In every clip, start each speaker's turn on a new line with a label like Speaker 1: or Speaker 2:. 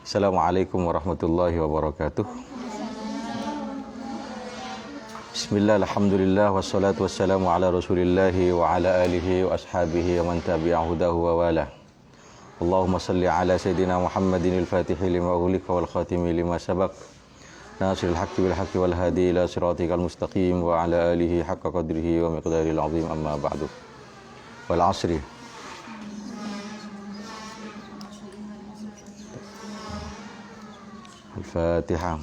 Speaker 1: Assalamualaikum warahmatullahi wabarakatuh. Bismillah, alhamdulillah, wassalatu wassalamu ala rasulillahi wa ala alihi wa ashabihi wa man tabi'ahu hudahu wa wala. Allahumma salli ala sayyidina Muhammadin al-fatihi lima ughliqa wal khatimi lima sabaq. Nasiril haqqi bil haqqi wal hadi ila siratikal mustaqim wa ala alihi haqqa qadrihi wa miqdaril azim, amma ba'du. Wal asri. Al-Fatihah.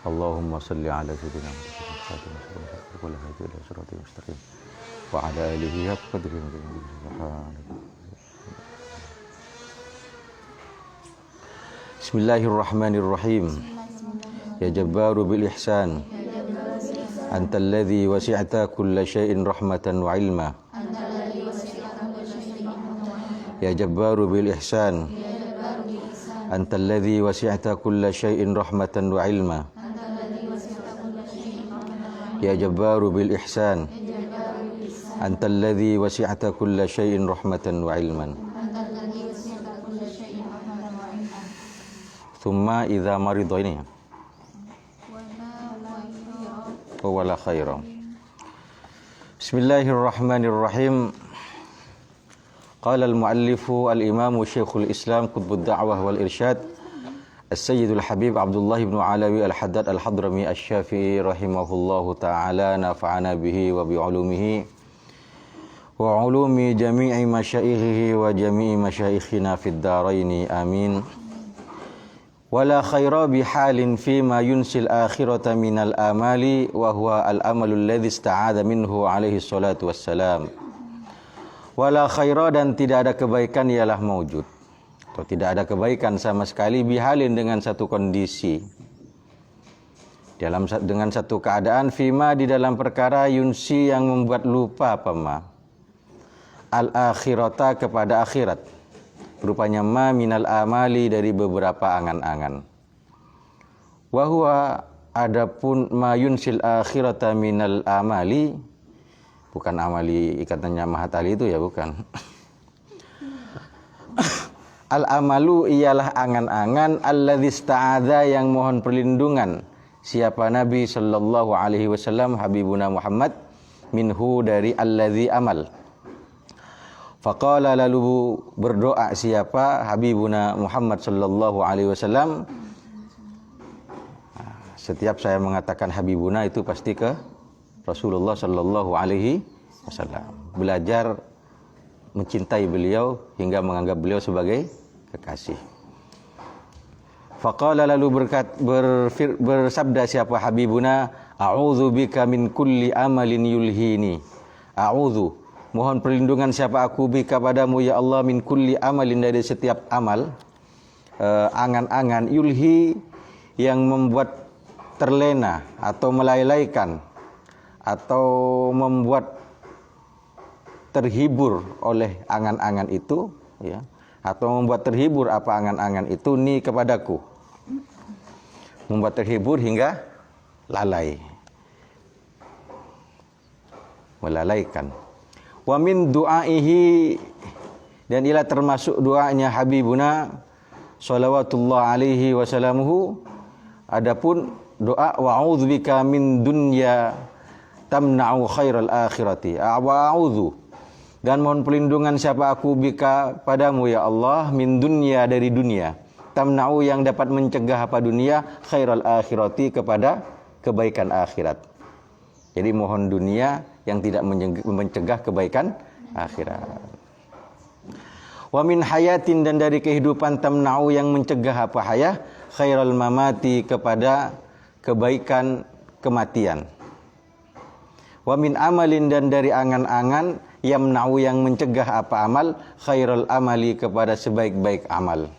Speaker 1: Allahumma salli ala sayyidina Muhammad wa ala alihi haqqa qadrihi. Bismillahirrahmanirrahim. Ya Jabbaru bil ihsan, Anta alladhi wasi'ta kulla syai'in rahmatan wa ilma. Ya Jabbaru bil ihsan, Anta alladhi wasi'ta kulla syai'in rahmatan wa ilma. Ya Jabbaru bil ihsan, Anta alladhi wasi'ta kulla syai'in rahmatan wa ilman. Thumma idza marida ini wala khaira. Bismillahirrahmanirrahim. Qala al-muallifu al-imamu Syekhul Islam Qutbud Da'wah wal Irsyad As-Sayyidul Habib Abdullah ibn Alawi Al-Haddad Al-Hadrami Asy-Syafi'i rahimahullahu ta'ala, nafa'ana bihi wa bi'ulumihi wa ulumi jami'i masyaikhihi wa jami'i masyaikhina fid dharaini, amin. Wala khaira bihalin fima yunsil akhirata minal amali wa huwa al-amalu alladhi ista'adha minhu alaihi salatu wassalam. Wala khaira, dan tidak ada kebaikan ialah maujud, atau tidak ada kebaikan sama sekali, bihalin dengan satu kondisi, dengan satu keadaan, fima di dalam perkara, yunsi yang membuat lupa al-akhirata kepada akhirat, rupanya ma minal amali dari beberapa angan-angan. Wa huwa, adapun ma yunsil akhirata minal amali, bukan amali ikatannya Mahatali itu ya, bukan. Al-amalu ialah angan-angan, alladzi ista'adza yang mohon perlindungan siapa Nabi sallallahu alaihi wasallam, Habibuna Muhammad, minhu dari alladzi amal. Faqala, lalu berdoa siapa Habibuna Muhammad sallallahu alaihi wasallam. Setiap saya mengatakan Habibuna itu pasti ke Rasulullah sallallahu alaihi wasallam. Belajar mencintai beliau hingga menganggap beliau sebagai kekasih. Faqala, lalu bersabda siapa Habibuna, a'udzu bika min kulli amalin yulhini. A'udzu, mohon perlindungan siapa aku, bika padamu ya Allah, min kulli amalin dari setiap amal, angan-angan, yulhi yang membuat terlena atau melalaikan atau membuat terhibur oleh angan-angan itu, ya, atau membuat terhibur apa angan-angan itu, ni kepadaku, membuat terhibur hingga lalai, melalaikan. Wa min du'aihi, dan ialah termasuk doanya Habibuna shalawatullah alaihi wasallamuhu, adapun doa wa'udzubika min dunya tamna'u khairal akhirati. Wa'udzu, dan mohon perlindungan siapa aku, bika padamu ya Allah, min dunya dari dunia, tamna'u yang dapat mencegah apa dunia, khairal akhirati kepada kebaikan akhirat. Jadi mohon dunia yang tidak mencegah kebaikan akhirat. Wa min hayatin, dan dari kehidupan, tamna'u yang mencegah apa hayah, khairal mamati kepada kebaikan kematian. Wa min amalin, dan dari angan-angan, yamna'u yang mencegah apa amal, khairal amali kepada sebaik-baik amal.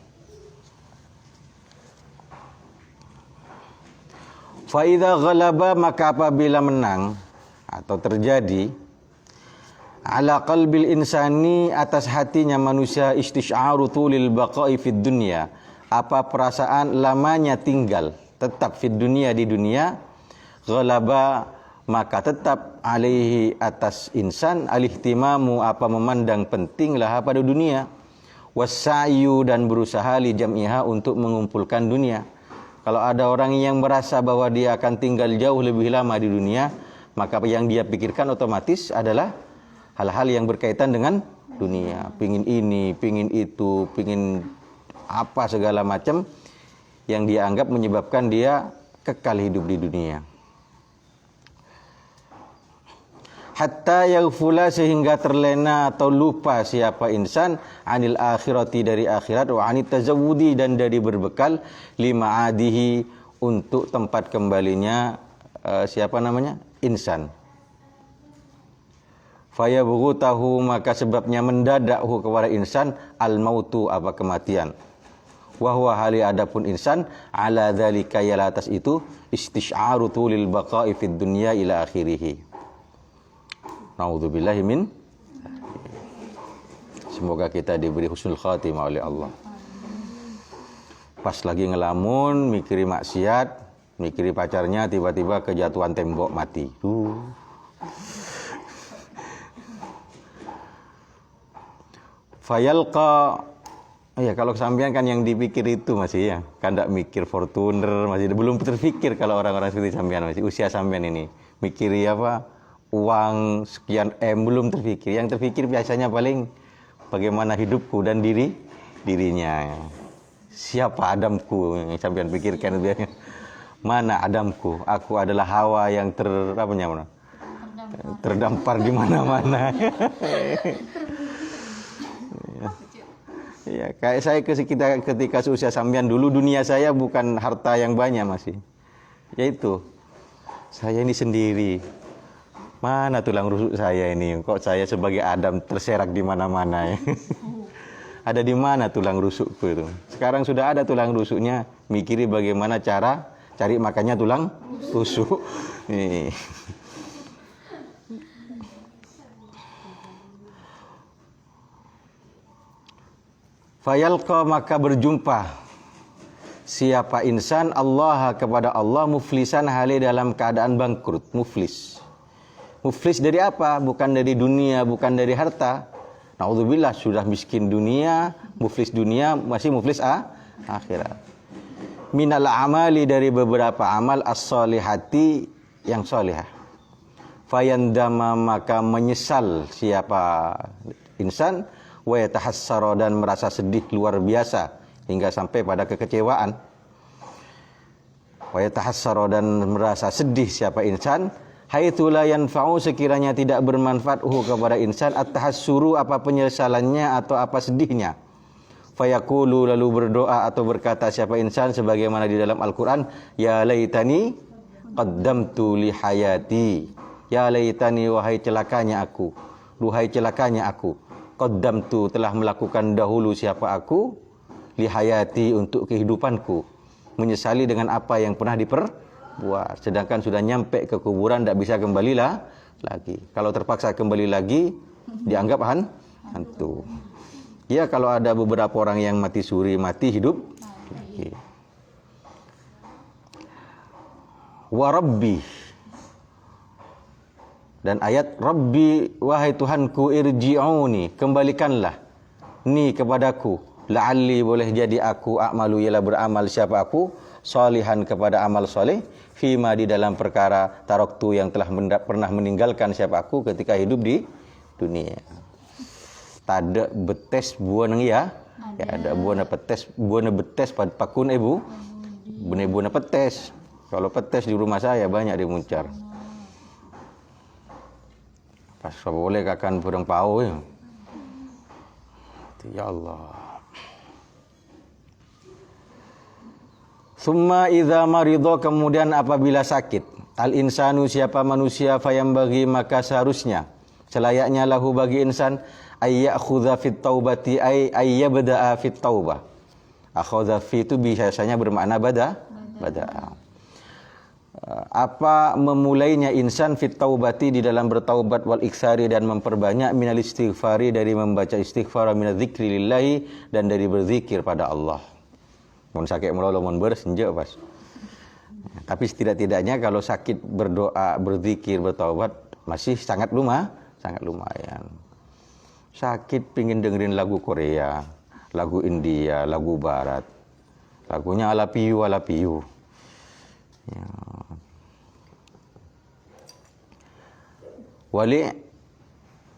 Speaker 1: Fa idza ghalaba, maka apabila menang atau terjadi, ala qalbil insani, atas hatinya manusia, istish'aru tulil baqa'i fid dunya, apa perasaan lamanya tinggal tetap fid dunia di dunia, ghalaba maka tetap alaihi atas insan alihtimamu apa memandang pentinglah pada dunia, wasa'yu dan berusaha li jam'iha untuk mengumpulkan dunia. Kalau ada orang yang merasa bahwa dia akan tinggal jauh lebih lama di dunia, maka yang dia pikirkan otomatis adalah hal-hal yang berkaitan dengan dunia, pingin ini, pingin itu, pingin apa segala macam yang dia anggap menyebabkan dia kekal hidup di dunia. Hatta yaghfula sehingga terlena atau lupa siapa insan anil akhirati dari akhirat, wa anit tazawudi dan dari berbekal, lima adihi untuk tempat kembalinya insan. Fayabghutahu maka sebabnya mendadakhu kepada insan al-mautu apa kematian. Wa huwa hali adapun insan ala dzalika yala atas itu istisy'aru tulil baqa'i fid dunya ila akhirih. Na'udzubillahi min. Semoga kita diberi husnul khatimah oleh Allah. Pas lagi ngelamun, mikiri maksiat, mikiri pacarnya, tiba-tiba kejatuhan tembok mati. Fayalqa, ya kalau sampean kan yang dipikir itu masih ya, kan enggak mikir Fortuner, masih belum terpikir kalau orang-orang seperti sampean masih usia sampean ini. Mikiri apa? Uang sekian M belum terpikir. Yang terpikir biasanya paling bagaimana hidupku dan dirinya. Siapa Adamku yang sampean pikirkan biasanya. Mana Adamku? Aku adalah Hawa yang terdampar di mana-mana. Ya, kayak saya ketika seusia sampean dulu, dunia saya bukan harta yang banyak masih. Yaitu saya ini sendiri. Mana tulang rusuk saya ini? Kok saya sebagai Adam terserak di mana-mana ya? Ada di mana tulang rusukku itu? Sekarang sudah ada tulang rusuknya, mikiri bagaimana cara cari makannya tulang rusuk. Nih. Fayalqa maka berjumpa siapa insan Allah kepada Allah muflisan hali dalam keadaan bangkrut, muflis. Muflis dari apa? Bukan dari dunia, bukan dari harta. Na'udzubillah, sudah miskin dunia, muflis dunia, masih muflis akhirat. Minal amali dari beberapa amal as-solihati yang solihah. Fayandama maka menyesal siapa insan, wa yatahassara dan merasa sedih luar biasa hingga sampai pada kekecewaan. Wa yatahassara dan merasa sedih siapa insan, haitsu la yanfa'u sekiranya tidak bermanfaat kepada insan at-tahassuru apa penyesalannya atau apa sedihnya. Fayaqulu lalu berdoa atau berkata siapa insan sebagaimana di dalam Al-Qur'an, ya laitani qaddamtu li hayati. Ya laitani wahai celakanya aku. Duhai celakanya aku. Qaddamtu telah melakukan dahulu siapa aku li hayati untuk kehidupanku. Menyesali dengan apa yang pernah diperbuat, sedangkan sudah nyampe ke kuburan tidak bisa kembali lagi. Kalau terpaksa kembali lagi dianggap hantu. Ya kalau ada beberapa orang yang mati suri, mati hidup lagi. Wa rabbi dan ayat Rabbi wahai Tuhanku irji'uni kembalikanlah ni kepadaku la'alli boleh jadi aku a'malu ialah beramal siapa aku salihan kepada amal soleh fima di dalam perkara taraktu yang telah pernah meninggalkan siapa aku ketika hidup di dunia. Tada betes buana ya ada buana betes pada pakun ibu buana petes. Kalau petes di rumah saya banyak dimuncar. Pas boleh kakan burung pau ya. Ya Allah. Summa idza maridha kemudian apabila sakit al insanu siapa manusia fayam bagi maka seharusnya selayaknya lahu bagi insan ayyakhudha fit taubati ayyabda'a fit taubah. Akhadha fi itu biasanya bermakna bada. Apa memulainya insan fit taubati di dalam bertaubat wal iksari dan memperbanyak minal istighfari dari membaca istighfar minadz dzikri lillahi dan dari berzikir pada Allah. Mun sakit melolo mun bersenja pas. Tapi setidak-tidaknya kalau sakit berdoa, berzikir, bertaubat masih sangat lumayan. Sakit pingin dengerin lagu Korea, lagu India, lagu Barat. Lagunya ala piu. Ya. Wali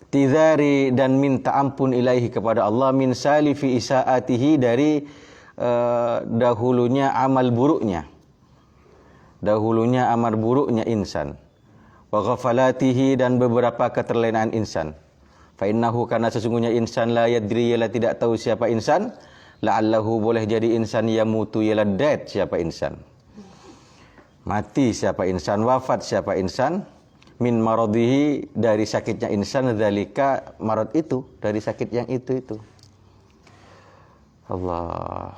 Speaker 1: tizari dan minta ampun ilaihi kepada Allah min salifi isaatihi dari dahulunya amal buruknya. Dahulunya amal buruknya insan. Wa ghafalatihi dan beberapa keterlenaan insan. Fa innahu karena sesungguhnya insan la yadri ialah tidak tahu siapa insan, la'allahu boleh jadi insan yamutu ialah dead siapa insan. Mati siapa insan, wafat siapa insan, min maradihi dari sakitnya insan, dzalika marad itu dari sakit yang itu. Allah.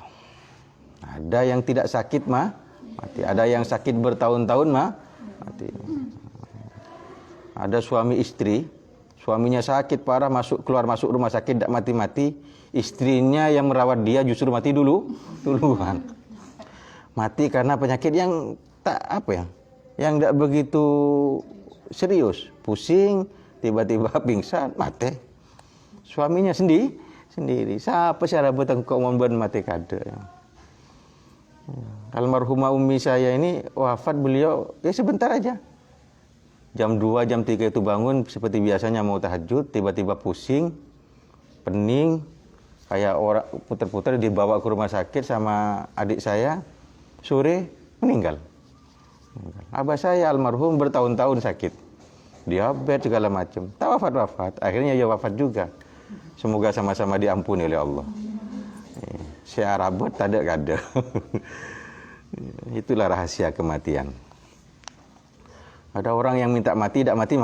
Speaker 1: Ada yang tidak sakit mati, ada yang sakit bertahun-tahun mati. Ada suami istri, suaminya sakit parah, keluar masuk rumah sakit tidak mati-mati, istrinya yang merawat dia justru mati duluan. Mati karena penyakit yang yang tidak begitu serius, pusing, tiba-tiba pingsan, mati. Suaminya sendiri. Siapa cara betengkok membuat mati kada. Almarhumah umi saya ini wafat beliau ya sebentar aja. Jam 2, jam 3 itu bangun seperti biasanya mau tahajud, tiba-tiba pusing, pening, kayak orang putar-putar dibawa ke rumah sakit sama adik saya, sore meninggal. Abah saya almarhum bertahun-tahun sakit, diabetes segala macam, tak wafat, akhirnya ya wafat juga. Semoga sama-sama diampuni oleh Allah. Syarabot tak ada. Itulah rahasia kematian. Ada orang yang minta mati, tidak mati.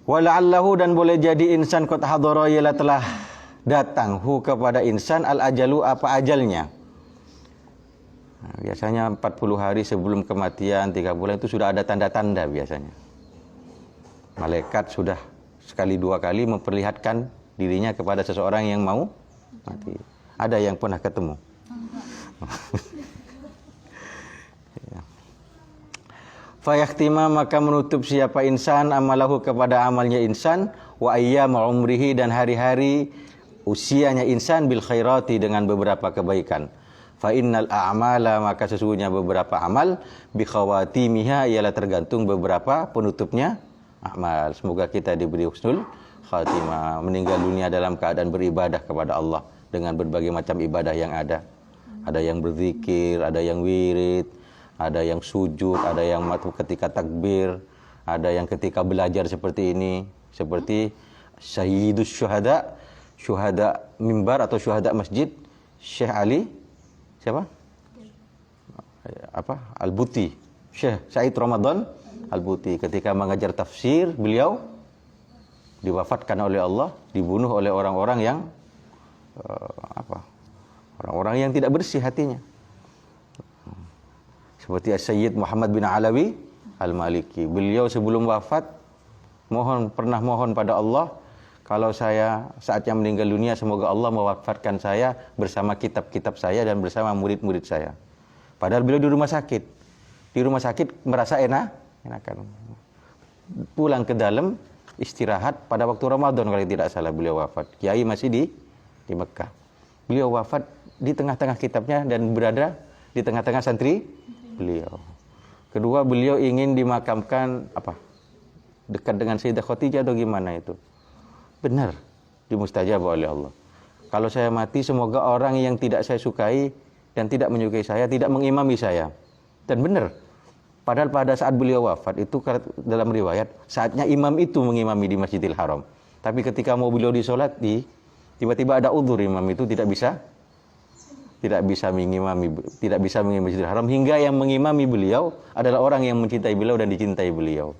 Speaker 1: Wala'allahu dan boleh jadi insan qad hadara ialah telah datang hu kepada insan al-ajalu apa ajalnya. Nah, biasanya 40 hari sebelum kematian, 3 bulan itu sudah ada tanda-tanda biasanya. Malaikat sudah sekali 2 kali memperlihatkan dirinya kepada seseorang yang mau mati. Ada yang pernah ketemu. Fayakhtima maka menutup siapa insan amalahu kepada amalnya insan wa ayyama umrihi dan hari-hari usianya insan bil khairati dengan beberapa kebaikan. Fa innal a'mala maka sesungguhnya beberapa amal bi khawatimiha ialah tergantung beberapa penutupnya amal. Semoga kita diberi husnul khatimah, meninggal dunia dalam keadaan beribadah kepada Allah dengan berbagai macam ibadah yang ada. Ada yang berzikir, ada yang wirid, ada yang sujud, ada yang ketika takbir, ada yang ketika belajar seperti ini, seperti Sayyidus Syuhada, syuhada mimbar atau syuhada masjid, Syekh Ali, siapa? Al-Buti, Syekh Said Ramadan Al-Buti, ketika mengajar tafsir, beliau diwafatkan oleh Allah, dibunuh oleh orang-orang yang orang-orang yang tidak bersih hatinya. Seperti Sayyid Muhammad bin Alawi Al-Maliki. Beliau sebelum wafat pernah mohon pada Allah, kalau saya saatnya meninggal dunia semoga Allah mewafatkan saya bersama kitab-kitab saya dan bersama murid-murid saya. Padahal beliau di rumah sakit. Di rumah sakit merasa enakan. Pulang ke dalam istirahat pada waktu Ramadan kalau tidak salah beliau wafat. Kiai masih di Mekah. Beliau wafat di tengah-tengah kitabnya dan berada di tengah-tengah santri beliau. Kedua, beliau ingin dimakamkan dekat dengan Sayyidah Khadijah atau gimana itu. Benar, dimustajab oleh Allah. Kalau saya mati semoga orang yang tidak saya sukai dan tidak menyukai saya tidak mengimami saya. Dan benar. Padahal pada saat beliau wafat itu dalam riwayat saatnya imam itu mengimami di Masjidil Haram. Tapi ketika mau beliau disolati, tiba-tiba ada udzur, imam itu tidak bisa mengimami Masjidil Haram, hingga yang mengimami beliau adalah orang yang mencintai beliau dan dicintai beliau.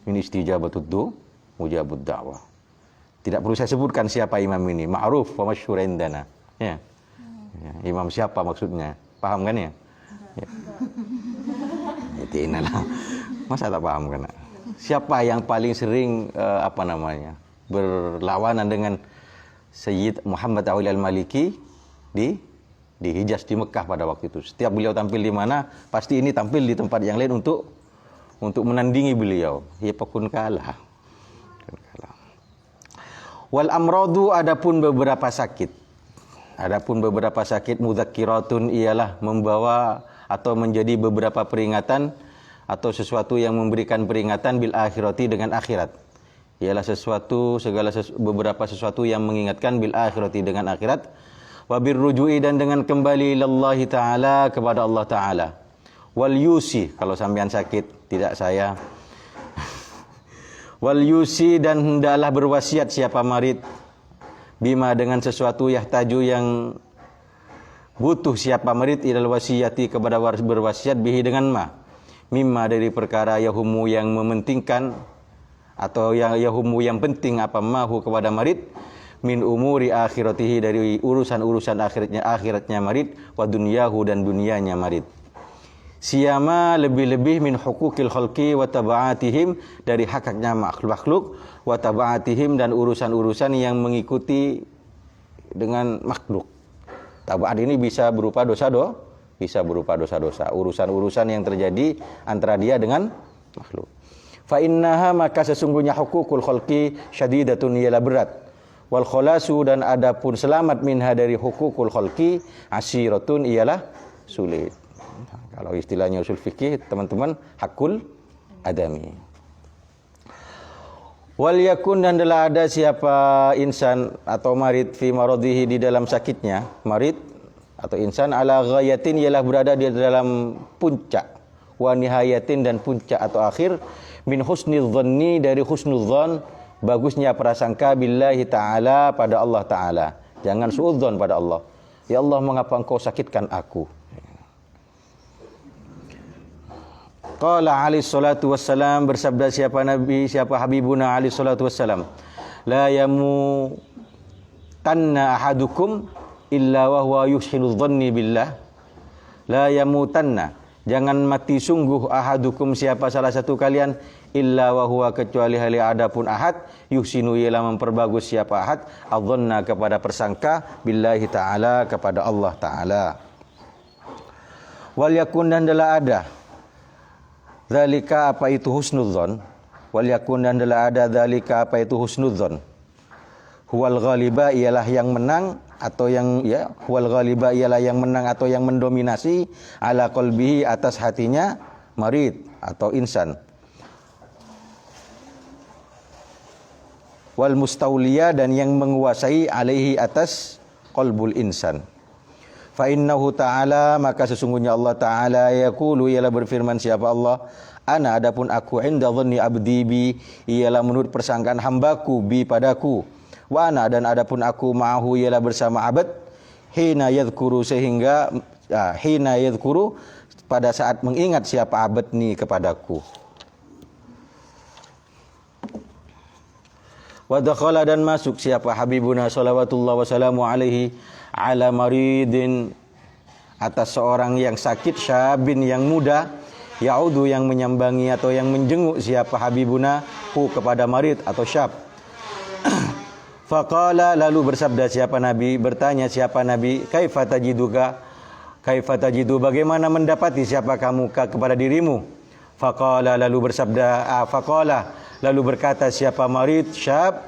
Speaker 1: Ini istijabatud du, mujabud da'wah. Tidak perlu saya sebutkan siapa imam ini, ma'ruf wa masyhur indana. Ya. Imam siapa maksudnya? Paham kan ya? Itu inalah. Masa tak paham kan? Siapa yang paling sering berlawanan dengan Sayyid Muhammad Awli Al-Maliki di Hijaz, di Mekah pada waktu itu. Setiap beliau tampil di mana, pasti ini tampil di tempat yang lain untuk menandingi beliau. Ya pekun kalah. Wal amradu, adapun beberapa sakit. Adapun beberapa sakit mudzakiratun ialah membawa atau menjadi beberapa peringatan atau sesuatu yang memberikan peringatan bil akhirati dengan akhirat. Ialah beberapa sesuatu yang mengingatkan bil akhirati dengan akhirat. Wa birruju'i, dan dengan kembali lillahi ta'ala, kepada Allah Ta'ala. Wal yusi, kalau sampean sakit, tidak saya. Wal yusi, dan hendaklah berwasiat siapa marid, bima, dengan sesuatu yahtaju yang butuh siapa marid, ilal wasiyati, kepada berwasiat, bihi, dengan mimma, dari perkara yahumu yang mementingkan, atau yang yahumu yang penting, apa mahu kepada marid, min umuri akhiratihi, dari urusan-urusan akhiratnya marid, wa dunyahu, dan dunianya marid. Siyama, lebih-lebih, min hukukil khalqi wa tabaatihim, dari hak-haknya makhluk wa tabaatihim, dan urusan-urusan yang mengikuti dengan makhluk. Tabaat ini bisa berupa dosa-dosa, urusan-urusan yang terjadi antara dia dengan makhluk. Fa innaha, maka sesungguhnya hukukul khalqi syadidatun, ialah berat. Wal khalasu, dan adapun selamat minha, dari hukukul khalqi, asyiratun, ialah sulit. Kalau istilahnya usul fikih, teman-teman, hakul adami. Wal yakun, dan adalah ada siapa insan atau marid fi maradihi, di dalam sakitnya, marid atau insan, ala ghayatin, ialah berada di dalam puncak, wa nihayatin, dan puncak atau akhir, min husnul dhanni, dari husnul dhan, bagusnya prasangka, billahi ta'ala, pada Allah Ta'ala. Jangan suudzon pada Allah. Ya Allah, mengapa engkau sakitkan aku? Qala alaihi salatu wassalam, bersabda siapa Nabi, siapa Habibuna alaihi salatu wassalam, la yamutanna ahadukum illa wa huwa yuhsinu dhanni billah. La yamutanna, jangan mati sungguh, ahadukum, siapa salah satu kalian, illa wa huwa, kecuali hal adapun ahad, yuhsinu, ialah memperbagus siapa ahad, adzanna, kepada persangka, billahi ta'ala, kepada Allah Ta'ala. Wal yakun, dan adalah ada, dzalika, apa itu husnudzon. Wal yakun, dan adalah ada, dzalika, apa itu husnudzon. Huwal ghaliba, ialah yang menang, atau yang huwal ghaliba, ialah yang menang atau yang mendominasi, ala qalbihi, atas hatinya marid atau insan. Wal mustauliya, dan yang menguasai, alaihi, atas qalbul insan. Fa innahu ta'ala, maka sesungguhnya Allah Ta'ala, yaqulu, ialah berfirman siapa Allah, ana, adapun aku, inda dhanni abdi bi, ialah menurut persangkaan hambaku bi, padaku. Wa ana, dan adapun aku, ma'ahu, ialah bersama abad, hina yadhkuru, sehingga hina yadhkuru, pada saat mengingat siapa abad ni kepadaku. Wa dakhala, dan masuk siapa Habibuna salawatullah wassalamu alaihi, ala maridin, atas seorang yang sakit, syabin, yang muda, yaudu, yang menyambangi atau yang menjenguk siapa Habibuna hu, kepada marid atau syab. Faqala, lalu bersabda siapa Nabi, bertanya siapa Nabi, kaifa tajidu, bagaimana mendapati siapa kamu kepada dirimu. Faqala, lalu bersabda, lalu berkata siapa marid syab,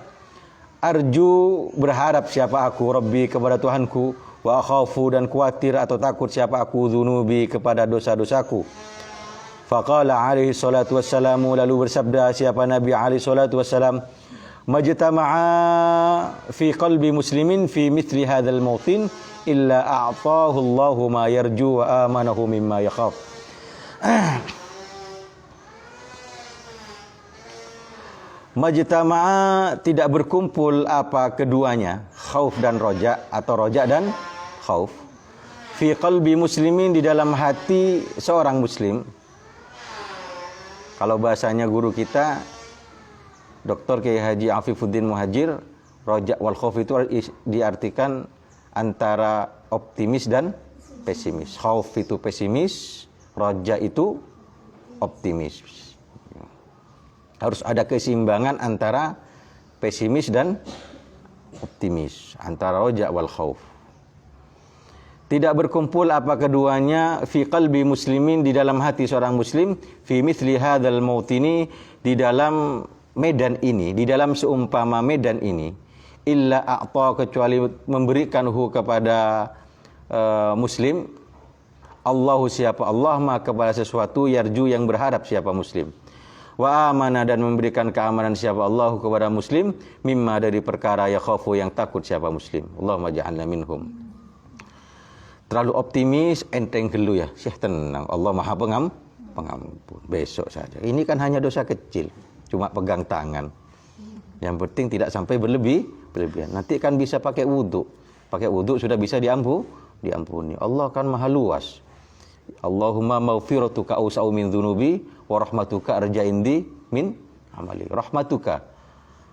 Speaker 1: arju, berharap siapa aku, Rabbi, kepada Tuhanku, wa akhafu, dan khawatir atau takut siapa aku, dzunubi, kepada dosa-dosaku. Faqala alaihi salatu wassalamu, lalu bersabda siapa Nabi alaihi salatu wassalam, majtama'a fi qalbi muslimin fi mithli hadzal mawtin illa a'tahu Allahu ma yarju wa amanahu mimma yakhaf. Majtama'a, tidak berkumpul apa keduanya, khauf dan roja, atau roja dan khauf, fi qalbi muslimin, di dalam hati seorang muslim. Kalau bahasanya guru kita Dr. Kiai Haji Afifuddin Muhajir, roja wal khauf itu diartikan antara optimis dan pesimis. Khauf itu pesimis, roja itu optimis. Harus ada keseimbangan antara pesimis dan optimis antara roja wal khauf. Tidak berkumpul apa keduanya fi qalbi muslimin, di dalam hati seorang muslim, fi mithli hadzal mautini, di dalam medan ini, di dalam seumpama medan ini, illa a'ta, kecuali memberikan kepada muslim, Allahu, siapa Allah, ma kepada sesuatu, yarju yang berharap siapa muslim, wa amana, dan memberikan keamanan siapa Allah kepada muslim, mimma dari perkara yakhafu yang takut siapa muslim. Allahumma ja'alna minhum. Terlalu optimis, enteng gelu ya, syekh tenang, Allah maha pengampun, besok saja. Ini kan hanya dosa kecil, cuma pegang tangan. Yang penting tidak sampai berlebihan. Nanti kan bisa pakai wudhu sudah bisa diampuni. Allah kan maha luas. Allahumma maghfiratuka awsa'u min dhunubi wa rahmatuka arja indi min amali. Rahmatuka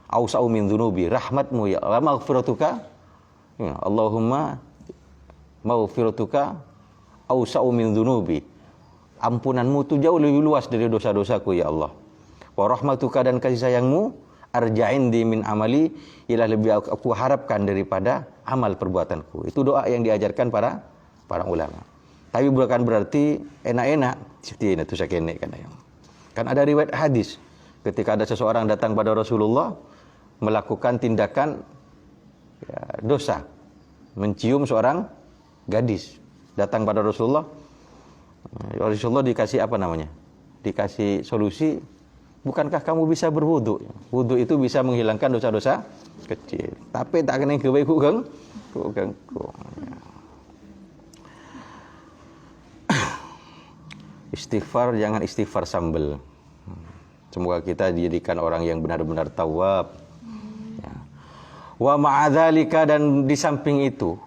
Speaker 1: awsa'u min dhunubi, rahmatmu ya Allah, maghfiratuka ya Allahumma maghfiratuka awsa'u min dhunubi, ampunanmu itu jauh lebih luas dari dosa-dosaku ya Allah. Wa rahmatuka, dan kasih sayangmu, arja indi min amali, ialah lebih aku harapkan daripada amal perbuatanku. Itu doa yang diajarkan para ulama. Tapi bukan berarti enak-enak seperti ini tuh sakene kan ada riwayat hadis ketika ada seseorang datang pada Rasulullah melakukan tindakan dosa, mencium seorang gadis, datang pada Rasulullah dikasih dikasih solusi, bukankah kamu bisa berwudu? Wudu itu bisa menghilangkan dosa-dosa kecil. Tapi tak kena kewe ku keng. Istighfar, jangan istighfar sambel. Semoga kita dijadikan orang yang benar-benar tawab. Ya. Wa ma'adzalika, dan di samping itu,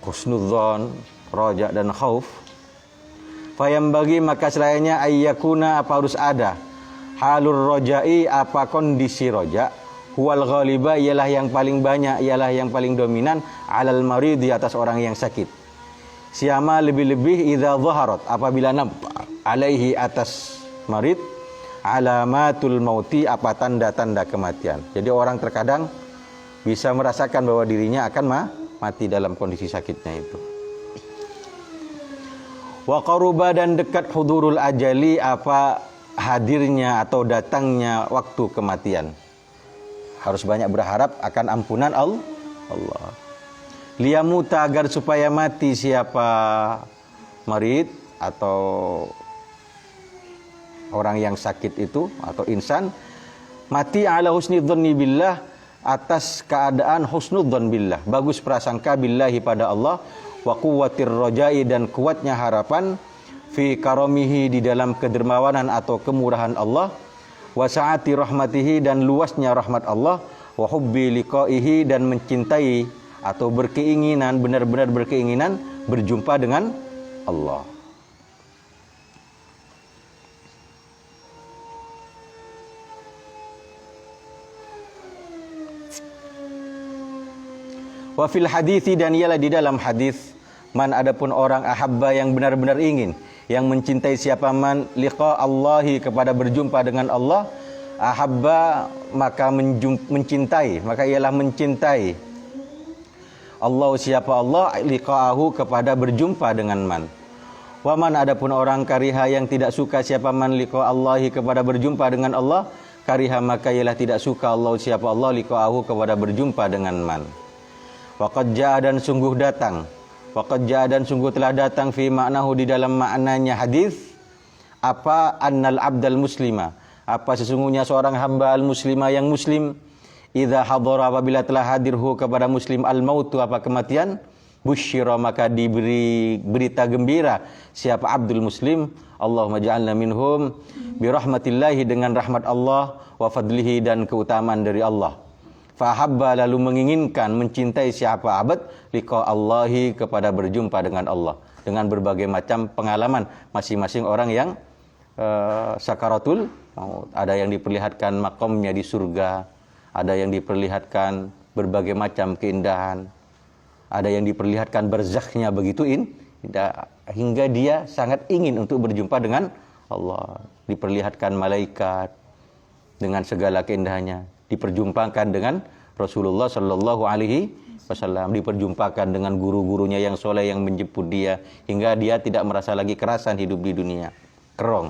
Speaker 1: husnudzon, roja dan khauf. Fayam bagi, maka selayaknya ayyakuna, apa harus ada, halur rojai, apa kondisi roja, huwal ghaliba, ialah yang paling banyak, ialah yang paling dominan, alal marid, di atas orang yang sakit. Siama, lebih-lebih, idza zaharat, apabila nampak, alaihi, atas marid, alamatul mauti, apa tanda-tanda kematian. Jadi orang terkadang bisa merasakan bahwa dirinya akan mati dalam kondisi sakitnya itu. Wa qaruba, dan dekat hudurul ajali, apa hadirnya atau datangnya waktu kematian. Harus banyak berharap akan ampunan Allah. Liyamuta, agar supaya mati siapa marid atau orang yang sakit itu atau insan, mati ala husnidzanni billah, atas keadaan husnudzan billah, bagus prasangka billahi pada Allah, wa quwwatir rajai, dan kuatnya harapan, fi karamihi, di dalam kedermawanan atau kemurahan Allah, wa sa'ati rahmatihi, dan luasnya rahmat Allah, wa hubbi liqaihi, dan mencintai atau berkeinginan, benar-benar berkeinginan berjumpa dengan Allah. Wa fil hadithi, dan ialah di dalam hadis, man, adapun orang, ahabba, yang benar-benar ingin, yang mencintai siapa man, liqa Allahi, kepada berjumpa dengan Allah, ahabba, maka mencintai, maka ialah mencintai Allah, siapa Allah, liqa'ahu, kepada berjumpa dengan man. Wa man, adapun orang, kariha, yang tidak suka siapa man, liqa Allahi, kepada berjumpa dengan Allah, kariha, maka ialah tidak suka Allah, siapa Allah, liqa'ahu, kepada berjumpa dengan man. Waqad jaa, dan sungguh datang, waqad jaa, dan sungguh telah datang, fi maknahu, di dalam maknanya hadis, apa, annal abdal muslima, apa sesungguhnya seorang hamba al muslima yang muslim, idza hadara, apabila telah hadirhu kepada muslim, al mautu, apa kematian, busyira, maka diberi berita gembira siapa abdul muslim, Allahumma ja'alna minhum, bi rahmatillahi, dengan rahmat Allah, wa fadlihi, dan keutamaan dari Allah. Fahabba, lalu menginginkan, mencintai siapa abad, liqa Allahi, kepada berjumpa dengan Allah, dengan berbagai macam pengalaman masing-masing orang yang sakaratul maut. Ada yang diperlihatkan makamnya di surga, ada yang diperlihatkan berbagai macam keindahan, ada yang diperlihatkan barzakhnya begitu indah, hingga dia sangat ingin untuk berjumpa dengan Allah, diperlihatkan malaikat dengan segala keindahannya, diperjumpakan dengan Rasulullah sallallahu alaihi wasallam, diperjumpakan dengan guru-gurunya yang soleh yang menjemput dia, hingga dia tidak merasa lagi kerasan hidup di dunia. Kerong.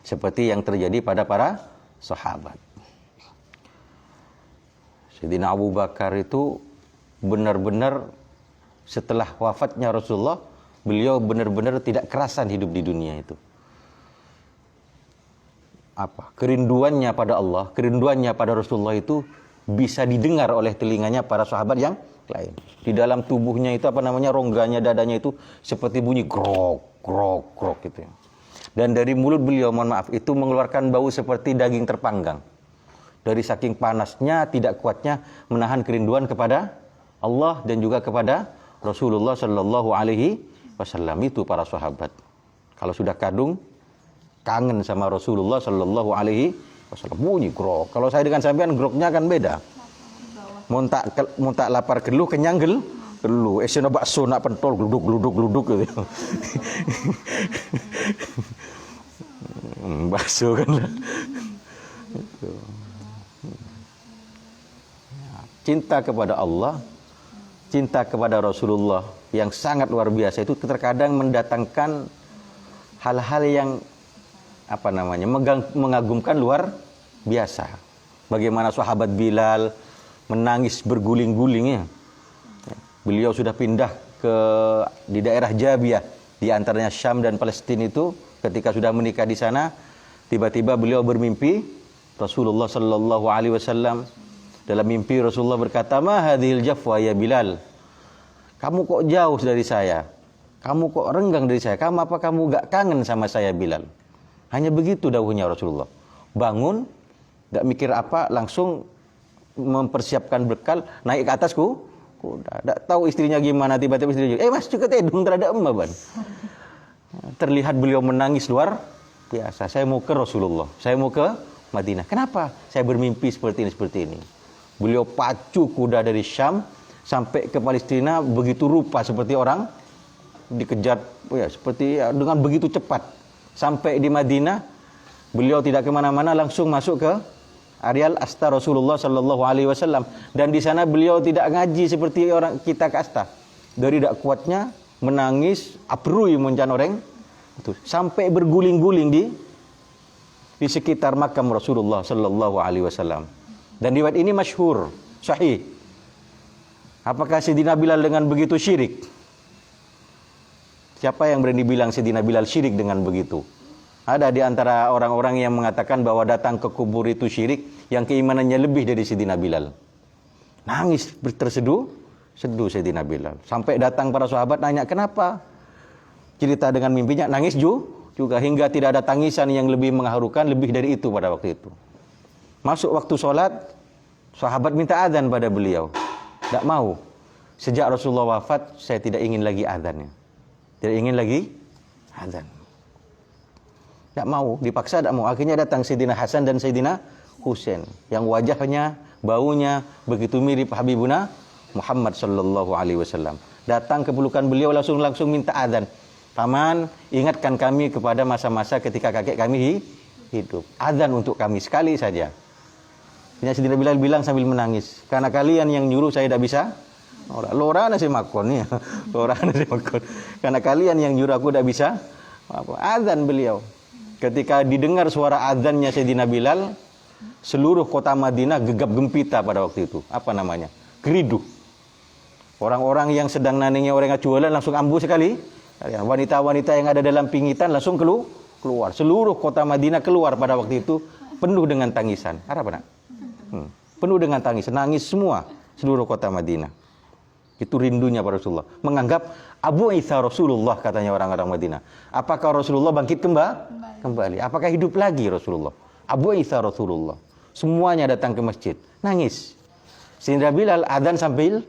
Speaker 1: Seperti yang terjadi pada para sahabat. Sayyidina Abu Bakar itu benar-benar setelah wafatnya Rasulullah, beliau benar-benar tidak kerasan hidup di dunia itu. Kerinduannya pada Allah, kerinduannya pada Rasulullah itu bisa didengar oleh telinganya para sahabat yang lain. Di dalam tubuhnya itu rongganya, dadanya itu seperti bunyi grok, grok, grok gitu ya. Dan dari mulut beliau, mohon maaf, itu mengeluarkan bau seperti daging terpanggang. Dari saking panasnya, tidak kuatnya menahan kerinduan kepada Allah dan juga kepada Rasulullah sallallahu alaihi wasallam. Itu para sahabat. Kalau sudah kadung, kangen sama Rasulullah sallallahu alaihi wasallam, bunyi grok. Kalau saya dengan sampean, groknya kan beda. Muntak lapar geluh, kenyang geluh. Esena bakso nak pentol, gluduk gitu. Bakso kan. Cinta kepada Allah, cinta kepada Rasulullah yang sangat luar biasa itu terkadang mendatangkan hal-hal yang mengagumkan luar biasa. Bagaimana sahabat Bilal menangis berguling-guling ya. Beliau sudah pindah di daerah Jabiyah, di antaranya Syam dan Palestina itu. Ketika sudah menikah di sana, tiba-tiba beliau bermimpi Rasulullah sallallahu alaihi wasallam. Dalam mimpi Rasulullah berkata, "Ma hadhil jafwa ya Bilal? Kamu kok jauh dari saya? Kamu kok renggang dari saya? Apa kamu gak kangen sama saya Bilal?" Hanya begitu dawuhnya Rasulullah. Bangun, gak mikir apa, langsung mempersiapkan bekal, naik ke atas kuda. Tak tahu istrinya gimana, tiba-tiba istrinya, mas juga tedung terhadap ban. Terlihat beliau menangis luar biasa. Saya mau ke Rasulullah, saya mau ke Madinah. Kenapa? Saya bermimpi seperti ini. Beliau pacu kuda dari Syam sampai ke Palestina begitu rupa seperti orang dikejar, dengan begitu cepat. Sampai di Madinah, beliau tidak kemana-mana, langsung masuk ke areal asta Rasulullah sallallahu alaihi wasallam. Dan di sana beliau tidak ngaji seperti orang kita ke asta. Dari tidak kuatnya menangis, aprui muncan orang itu, sampai berguling-guling di sekitar makam Rasulullah sallallahu alaihi wasallam. Dan riwayat ini masyhur, sahih. Apakah Sayyidina Bilal dengan begitu syirik? Siapa yang berani bilang Sayyidina Bilal syirik dengan begitu? Ada di antara orang-orang yang mengatakan bahwa datang ke kubur itu syirik, yang keimanannya lebih dari Sayyidina Bilal. Nangis terseduh Sayyidina Bilal. Sampai datang para sahabat nanya, kenapa? Cerita dengan mimpinya, nangis juga. Hingga tidak ada tangisan yang lebih mengharukan, lebih dari itu pada waktu itu. Masuk waktu sholat, sahabat minta azan pada beliau. Tidak mau. Sejak Rasulullah wafat, saya tidak ingin lagi azannya. Tidak ingin lagi azan. Tidak mau, dipaksa tidak mau. Akhirnya datang Sayyidina Hasan dan Sayyidina Husain, yang wajahnya, baunya begitu mirip Habibuna Muhammad sallallahu alaihi wasallam. Datang ke pelukan beliau, langsung minta azan. Paman, ingatkan kami kepada masa-masa ketika kakek kami hidup. Azan untuk kami sekali saja. Sayyidina Bilal bilang sambil menangis, karena kalian yang nyuruh saya tidak bisa. Lora nasi makon ya. Karena kalian yang nyuruh aku tidak bisa. Azan beliau. Ketika didengar suara azannya Sayyidina Bilal, seluruh kota Madinah gegap gempita pada waktu itu. Geriduh. Orang-orang yang sedang naningnya orang jualan langsung ambuh sekali. Wanita-wanita yang ada dalam pingitan langsung keluar. Seluruh kota Madinah keluar pada waktu itu penuh dengan tangisan. Penuh dengan tangisan, nangis semua seluruh kota Madinah. Itu rindunya pada Rasulullah. Menganggap Abu Isa Rasulullah, katanya orang-orang Madinah. Apakah Rasulullah bangkit kembali? Apakah hidup lagi Rasulullah? Abu Isa Rasulullah. Semuanya datang ke masjid, nangis. Sayyidina Bilal adzan sambil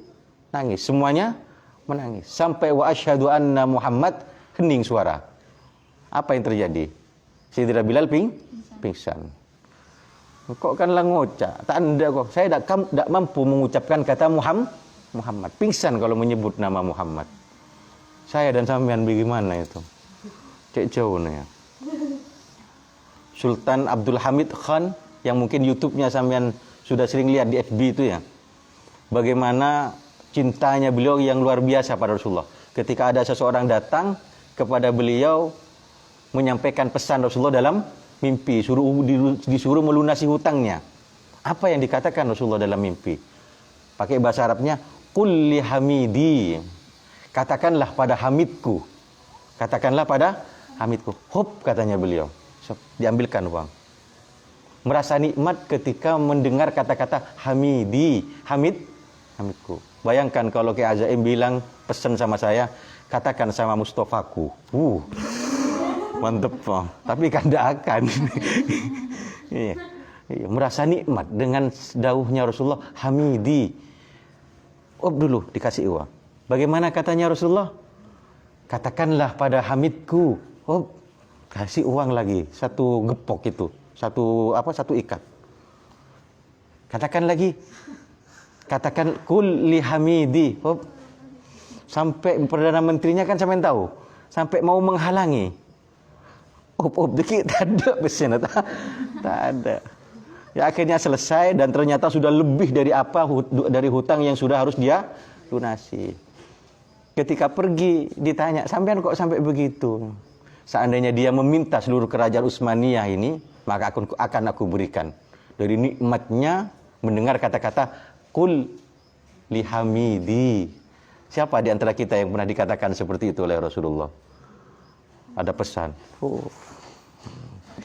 Speaker 1: nangis. Semuanya menangis. Sampai wa asyhadu anna Muhammad, hening suara. Apa yang terjadi? Sayyidina Bilal pingsan. Kok kan ngocak? Tak ada kok. Saya tidak mampu mengucapkan kata Muhammad. Pingsan kalau menyebut nama Muhammad. Saya dan sampean bagaimana itu? Cek jauh nih ya. Sultan Abdul Hamid Khan yang mungkin YouTube-nya sampean sudah sering lihat di FB itu ya. Bagaimana cintanya beliau yang luar biasa pada Rasulullah. Ketika ada seseorang datang kepada beliau menyampaikan pesan Rasulullah dalam mimpi, disuruh melunasi hutangnya. Apa yang dikatakan Rasulullah dalam mimpi? Pakai bahasa Arabnya, qul li hamidi. Katakanlah pada hamidku. Katakanlah pada hamidku. Hop, katanya beliau. Diambilkan uang. Merasa nikmat ketika mendengar kata-kata hamidi, hamidku. Bayangkan kalau Kiai Azaim bilang pesan sama saya, katakan sama Mustafaku. Mantep, Pak. Tapi kan tidak akan. Iya. Merasa nikmat dengan dauhnya Rasulullah, hamidi. Dulu dikasih uang. Bagaimana katanya Rasulullah? Katakanlah pada hamidku. Kasih uang lagi, satu gepok itu, satu ikat. Katakan lagi, katakan kul li hamidi. Sampai Perdana Menterinya kan sampai tahu, sampai mau menghalangi. Dikit tak ada pesan, tak ada. Ya akhirnya selesai dan ternyata sudah lebih dari dari hutang yang sudah harus dia lunasi. Ketika pergi ditanya, sampean kok sampai begitu? Seandainya dia meminta seluruh kerajaan Utsmaniyah ini, maka akan aku berikan. Dari nikmatnya mendengar kata-kata kul li hamidi. Siapa di antara kita yang pernah dikatakan seperti itu oleh Rasulullah? Ada pesan.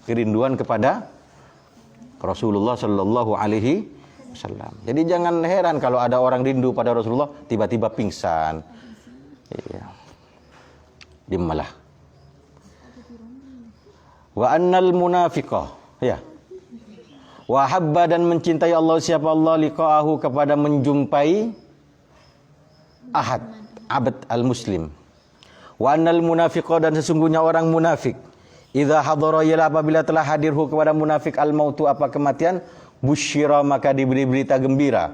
Speaker 1: Kerinduan kepada Rasulullah Shallallahu Alaihi Wasallam. Jadi jangan heran kalau ada orang rindu pada Rasulullah tiba-tiba pingsan. Iya. Dimalah. Wa annal munafiqah, ya. Wa habba, dan mencintai Allah, siapa Allah, liqa'ahu, kepada menjumpai abd al-muslim. Wa annal munafiqah, dan sesungguhnya orang munafik, idza hadara, ialah apabila telah hadirhu kepada munafik al-mautu, apa kematian, busyira, maka diberi berita gembira.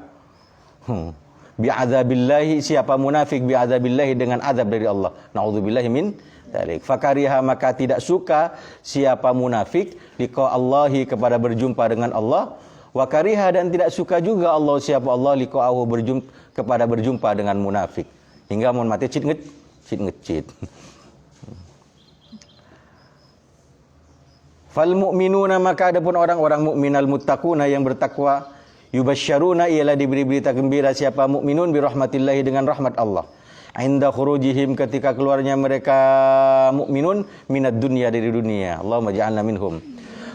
Speaker 1: Bi'adzabillahi, siapa munafik, bi'adzabillahi, dengan azab dari Allah. Na'udzubillahi min dzalik. Fakariha, maka tidak suka siapa munafik, liqa Allahi, kepada berjumpa dengan Allah. Wa kariha, dan tidak suka juga Allah, siapa Allah, liqa'ahu, kepada berjumpa dengan munafik. Hingga mau mati ngecit. Fal mu'minuna, maka adapun orang-orang mukminal muttaquna, yang bertakwa, yubasyaruna, ialah diberi berita gembira siapa mukminun, birahmatillahi, dengan rahmat Allah. Inda khurujihim, ketika keluarnya mereka mukminun, minad dunya, dari dunia. Allahumma ja'alna minhum.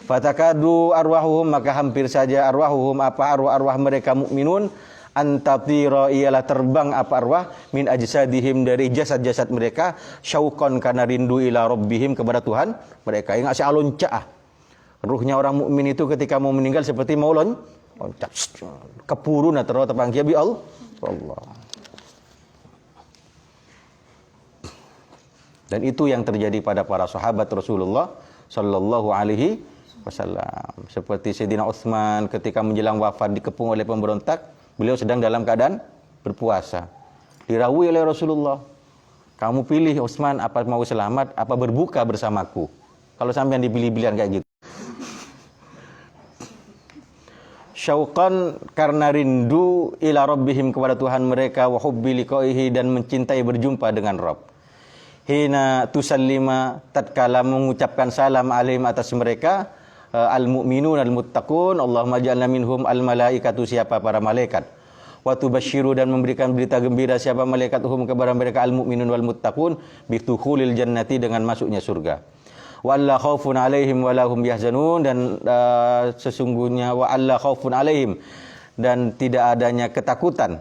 Speaker 1: Fatakadu arwahuhum, maka hampir saja arwahuhum, apa arwah mereka mukminun, antatira, ialah terbang apa arwah, min ajsadihim, dari jasad-jasad mereka, syauqan, karena rindu, ila rabbihim, kepada Tuhan mereka. Yang asy alonca. Ruhnya orang mukmin itu ketika mau meninggal seperti mau loncat, kepurun atau terpanggil bi Allah. Dan itu yang terjadi pada para sahabat Rasulullah Sallallahu Alaihi Wasallam. Seperti Sayyidina Utsman ketika menjelang wafat dikepung oleh pemberontak, beliau sedang dalam keadaan berpuasa. Dirawui oleh Rasulullah, kamu pilih Utsman, apa mau selamat, apa berbuka bersamaku? Kalau sampean dipilih-pilihan kayak gitu. Syauqan, karena rindu, ila rabbihim, kepada Tuhan mereka, wa hubbi liqaihi, dan mencintai berjumpa dengan Rabb. Hina tusallima, tatkala mengucapkan salam alaihim, atas mereka, al-mu'minun al-muttaqun, Allahumma ja'alna minhum, al-malaikatu, siapa para malaikat. Wa tubasyiru, dan memberikan berita gembira siapa malaikat hum, kepada mereka al-mu'minun wal-muttaqun, bitukhulil jannati, dengan masuknya surga. Wa alla khaufun alaihim wa lahum yahzanun, dan sesungguhnya wa alla khaufun alaihim, dan tidak adanya ketakutan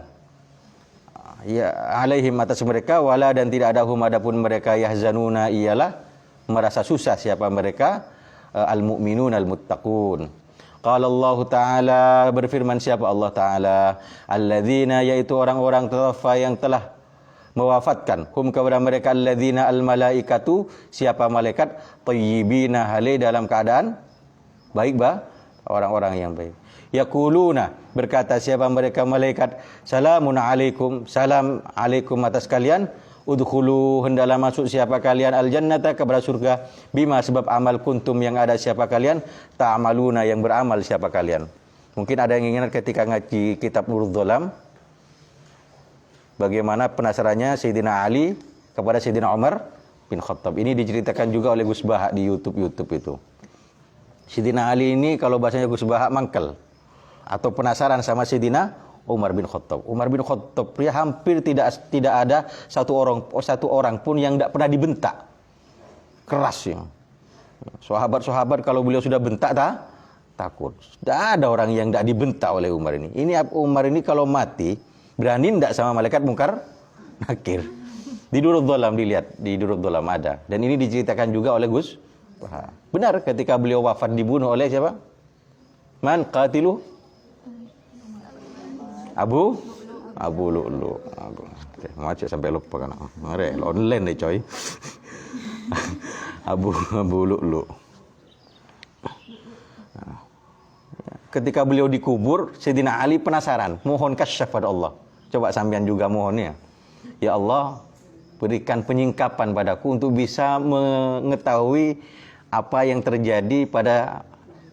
Speaker 1: ya alaihim, atas mereka, wala, dan tidak ada hum, adapun mereka, yahzanuna, ialah merasa susah siapa mereka, al-mu'minun al-muttaqun. Qala Allah Ta'ala, berfirman siapa Allah Ta'ala, alladzina, yaitu orang-orang tawaffa, yang telah mewafatkan, hum, kepada mereka, alladzina al-malaikatu, siapa malaikat, thayyibina, hale, dalam keadaan baik, orang-orang yang baik. Yaquluna, berkata siapa mereka malaikat, salamun alaikum, salam alaikum atas kalian, Udkhulu, hendaklah masuk siapa kalian al-jannata, kepada surga, bima, sebab amal kuntum yang ada siapa kalian, ta'amaluna, yang beramal siapa kalian. Mungkin ada yang ingat ketika ngaji kitab Nurul Dholam, bagaimana penasarannya Sayyidina Ali kepada Sayyidina Umar bin Khattab. Ini diceritakan juga oleh Gus Bahak di YouTube itu. Sayyidina Ali ini kalau bahasanya Gus Bahak mangkel atau penasaran sama Sayyidina Umar bin Khattab. Umar bin Khattab ya hampir tidak ada satu orang pun yang tidak pernah dibentak. Keras ya. Sahabat-sahabat kalau beliau sudah bentak takut. Tidak ada orang yang tidak dibentak oleh Umar ini. Ini Umar ini kalau mati berani tidak sama malaikat mungkar nakir. Di Nurul Dholam dilihat, di Nurul Dholam ada. Dan ini diceritakan juga oleh Gus. Benar ketika beliau wafat dibunuh oleh siapa? Man qatilu? Abu Lu'lu. Oke, macet sampai lupa kan. Mari online deh coy. Abu Lu'lu. Ketika beliau dikubur, Sayyidina Ali penasaran, mohon kasyaf pada Allah. Coba sampean juga mohonnya. Ya Allah, berikan penyingkapan padaku untuk bisa mengetahui apa yang terjadi pada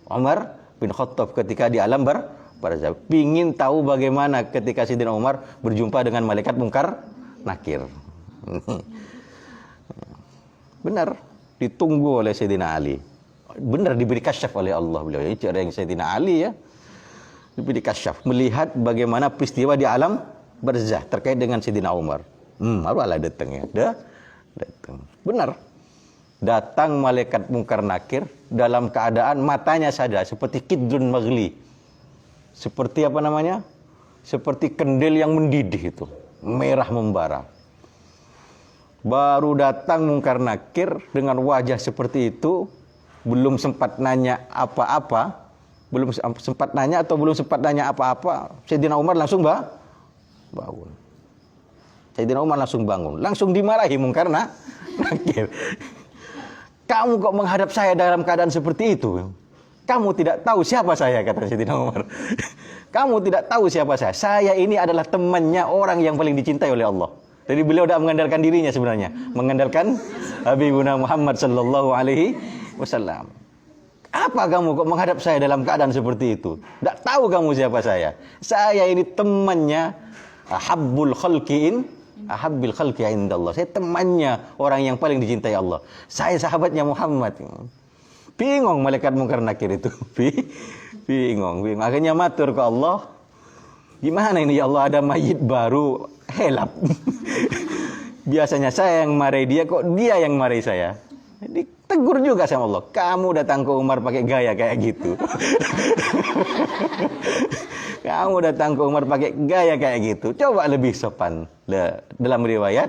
Speaker 1: Umar bin Khattab ketika di alam barzah. Pingin tahu bagaimana ketika Sayyidina Umar berjumpa dengan malaikat mungkar nakir. Benar, ditunggu oleh Sayyidina Ali. Benar diberi kasyaf oleh Allah beliau. Ini cara yang Sayyidina Ali ya. Diberi kasyaf melihat bagaimana peristiwa di alam barzah terkait dengan Sayyidina Umar. Baru Allah datang ya. Datang. Benar. Datang malaikat mungkar nakir dalam keadaan matanya saja seperti kidrun maghli. Seperti apa namanya? Seperti kendil yang mendidih itu, merah membara. Baru datang mungkar nakir dengan wajah seperti itu, belum sempat nanya apa-apa, belum sempat nanya Sayyidina Umar langsung bangun. Sayyidina Umar langsung bangun, langsung dimarahi mungkar nakir. Kamu kok menghadap saya dalam keadaan seperti itu? Kamu tidak tahu siapa saya, kata Sayyidina Umar. Kamu tidak tahu siapa saya. Saya ini adalah temannya orang yang paling dicintai oleh Allah. Jadi beliau tidak mengandalkan dirinya sebenarnya, mengandalkan Habibuna Muhammad sallallahu alaihi wasallam. Apa kamu kok menghadap saya dalam keadaan seperti itu? Tidak tahu kamu siapa saya. Saya ini temannya ahabbil khalqi indallah. Saya temannya orang yang paling dicintai Allah. Saya sahabatnya Muhammad. Bingung malaikat mungkar nakir itu. Bingung. Akhirnya matur ke Allah. Gimana ini ya Allah, ada mayit baru helap. Biasanya saya yang marahi dia, kok dia yang marahi saya. Ditegur juga sama Allah. Kamu datang ke Umar pakai gaya kayak gitu. Kamu datang ke Umar pakai gaya kayak gitu. Coba lebih sopan. Dalam riwayat,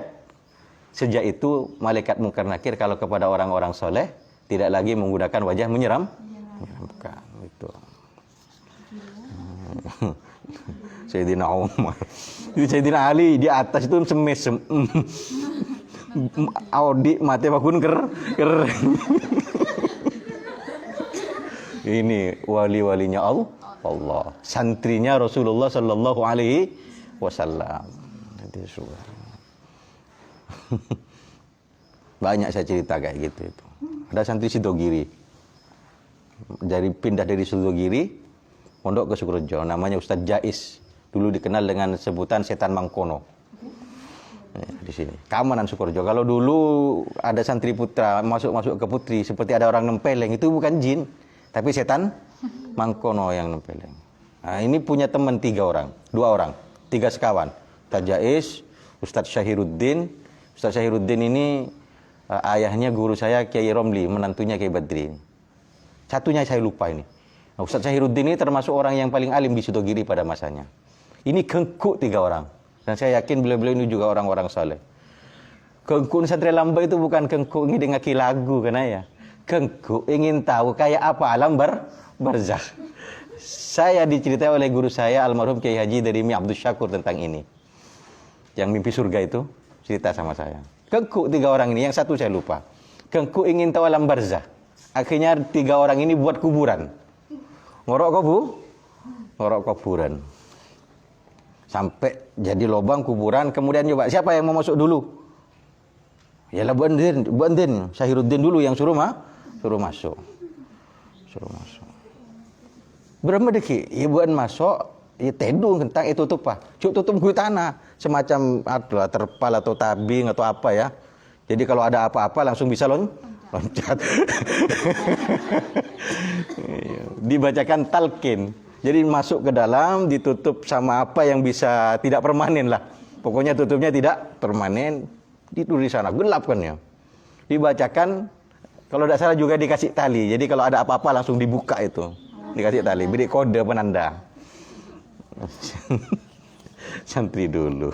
Speaker 1: sejak itu malaikat mungkar nakir kalau kepada orang-orang soleh tidak lagi menggunakan wajah menyeramkan. Itu. Sayyidina Umar. Sayyidina Ali di atas itu semesem. Audi mati bakun ker. Ini wali-walinya Allah. Santrinya Rasulullah sallallahu alaihi wasallam. Jadi banyak saya cerita kayak gitu itu. Ada santri Sidogiri. Pindah dari Sidogiri mondok ke Sukorejo, namanya Ustadz Jais. Dulu dikenal dengan sebutan setan Mangkono. Di sini. Keamanan Sukorejo. Kalau dulu ada santri putra masuk ke putri seperti ada orang nempeleng, itu bukan jin, tapi setan Mangkono yang nempeleng. Nah, ini punya teman 2 orang, 3 sekawan. Ustadz Jais, Ustadz Syahiruddin. Ustadz Syahiruddin ini ayahnya guru saya Kiai Romli, menantunya Kiai Badri. Satunya saya lupa ini. Nah, Ustadz Syahiruddin ini termasuk orang yang paling alim di Sidogiri pada masanya. Ini kengkuk 3 orang. Dan saya yakin beliau-beliau ini juga orang-orang saleh. Kengkuk Santri Lamba itu bukan kengkuk ingin ngaki lagu kan ya. Kengkuk ingin tahu kayak apa alam barzakh. Saya diceritai oleh guru saya almarhum Kiai Haji dari Mi Abdul Syakur tentang ini. Yang mimpi surga itu cerita sama saya. Kengkuk 3 orang ini, yang satu saya lupa. Kengkuk ingin tahu alam barzakh. Akhirnya 3 orang ini buat kuburan. Ngorok kuburan. Sampai jadi lubang kuburan, kemudian coba siapa yang mau masuk dulu? Yalah Bu Andin, Syahiruddin dulu yang suruh masuk. Suruh masuk. Berapa deki? Ya buan masuk, ya tedung kentang itu tutup apa? Cuk tutup gue tanah, semacam adalah terpal atau tabing atau apa ya. Jadi kalau ada apa-apa langsung bisa loncat. Dibacakan talqin. Jadi masuk ke dalam, ditutup sama apa yang bisa tidak permanen lah. Pokoknya tutupnya tidak permanen. Tidur di sana, gelap kan ya. Dibacakan, kalau tidak salah juga dikasih tali. Jadi kalau ada apa-apa langsung dibuka itu. Dikasih tali, beri kode penanda. Santri dulu.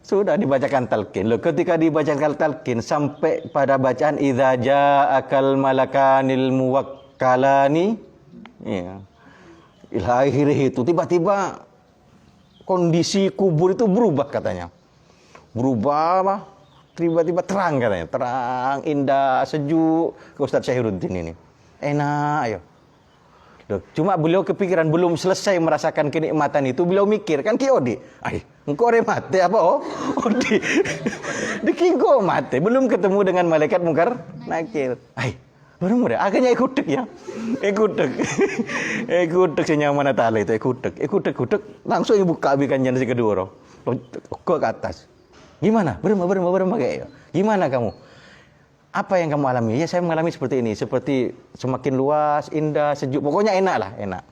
Speaker 1: Sudah dibacakan talqin. Loh, ketika dibacakan talqin sampai pada bacaan idza ja'akal malakanil muwakkalani. Ya. Ila akhirih itu tiba-tiba kondisi kubur itu berubah katanya. Berubah apa? Tiba-tiba terang katanya. Terang, indah, sejuk. Ke Ustaz Syahiruddin ini. Enak ayo. Cuma beliau kepikiran belum selesai merasakan kenikmatan itu, beliau mikir kan ki odi. Ai, engkau re mate apa odi. Dikingko mate, belum ketemu dengan malaikat mungkar nakir. Ai, baru mudah agaknya ikudek ya. Ikudek senyaman tali itu ikudek langsung buka abikannya si kedua ke atas. Gimana? Berema kayak. Gimana kamu? Apa yang kamu alami? Ya saya mengalami seperti ini, seperti semakin luas, indah, sejuk. Pokoknya enak lah, enak.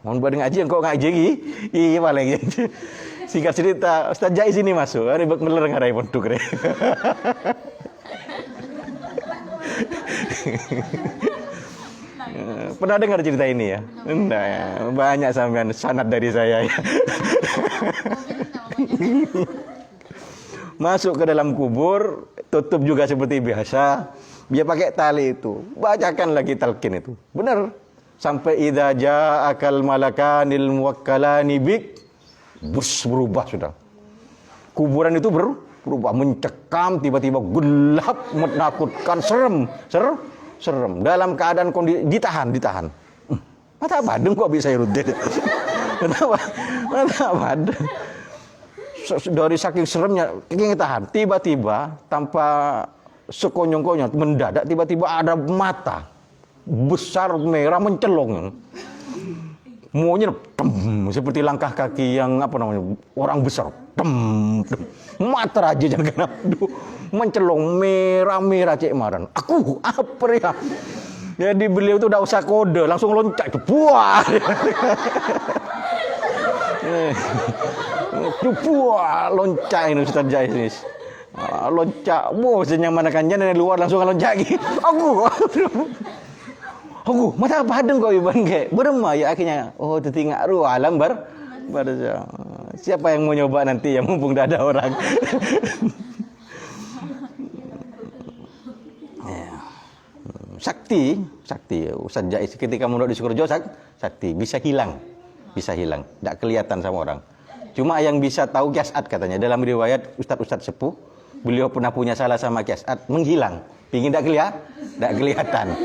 Speaker 1: Mohon buat ngaji, engkau ngaji lagi. Iya paling. Singkat cerita, Ustaz Jais ini masuk. Ini bak melereng ngarai pondok re. Pernah dengar cerita ini ya? Enggak ya. Banyak sampean sanad dari saya ya. Masuk ke dalam kubur, tutup juga seperti biasa. Dia pakai tali itu. Bacakan lagi talqin itu. Benar. Sampai idza ja'akal malakanil muwakkalani bik. Berubah sudah. Kuburan itu berubah, mencekam, tiba-tiba gelap, menakutkan, serem. Dalam keadaan kondisi ditahan. Mata badeng kok bisa Syahiruddin. Kenapa? Mata badeng. Dari saking seremnya ingin tahan, tiba-tiba tanpa sekonyong-konyong mendadak tiba-tiba ada mata besar merah mencelong, maunya seperti langkah kaki yang orang besar, mata raja jangan kena, mencelong merah cek maran. Aku apa ya? Jadi beliau itu udah usah kode, langsung loncat, buah. Wah, loncat ini Ustaz Jais ini. Loncat, senyaman kanjan dari luar langsung loncat lagi. Aku, mata padang kau iban ke? Berema ya akhirnya. Oh, tertinggal alam siapa yang mau nyoba nanti ya mumpung dah ada orang. Sakti Ustaz Jais ketika mondok di Sukorejo sakti bisa hilang, tidak kelihatan sama orang. Cuma yang bisa tahu kiasat katanya dalam riwayat Ustaz sepuh, beliau pernah punya salah sama kiasat, menghilang, pingin tidak kelihatan.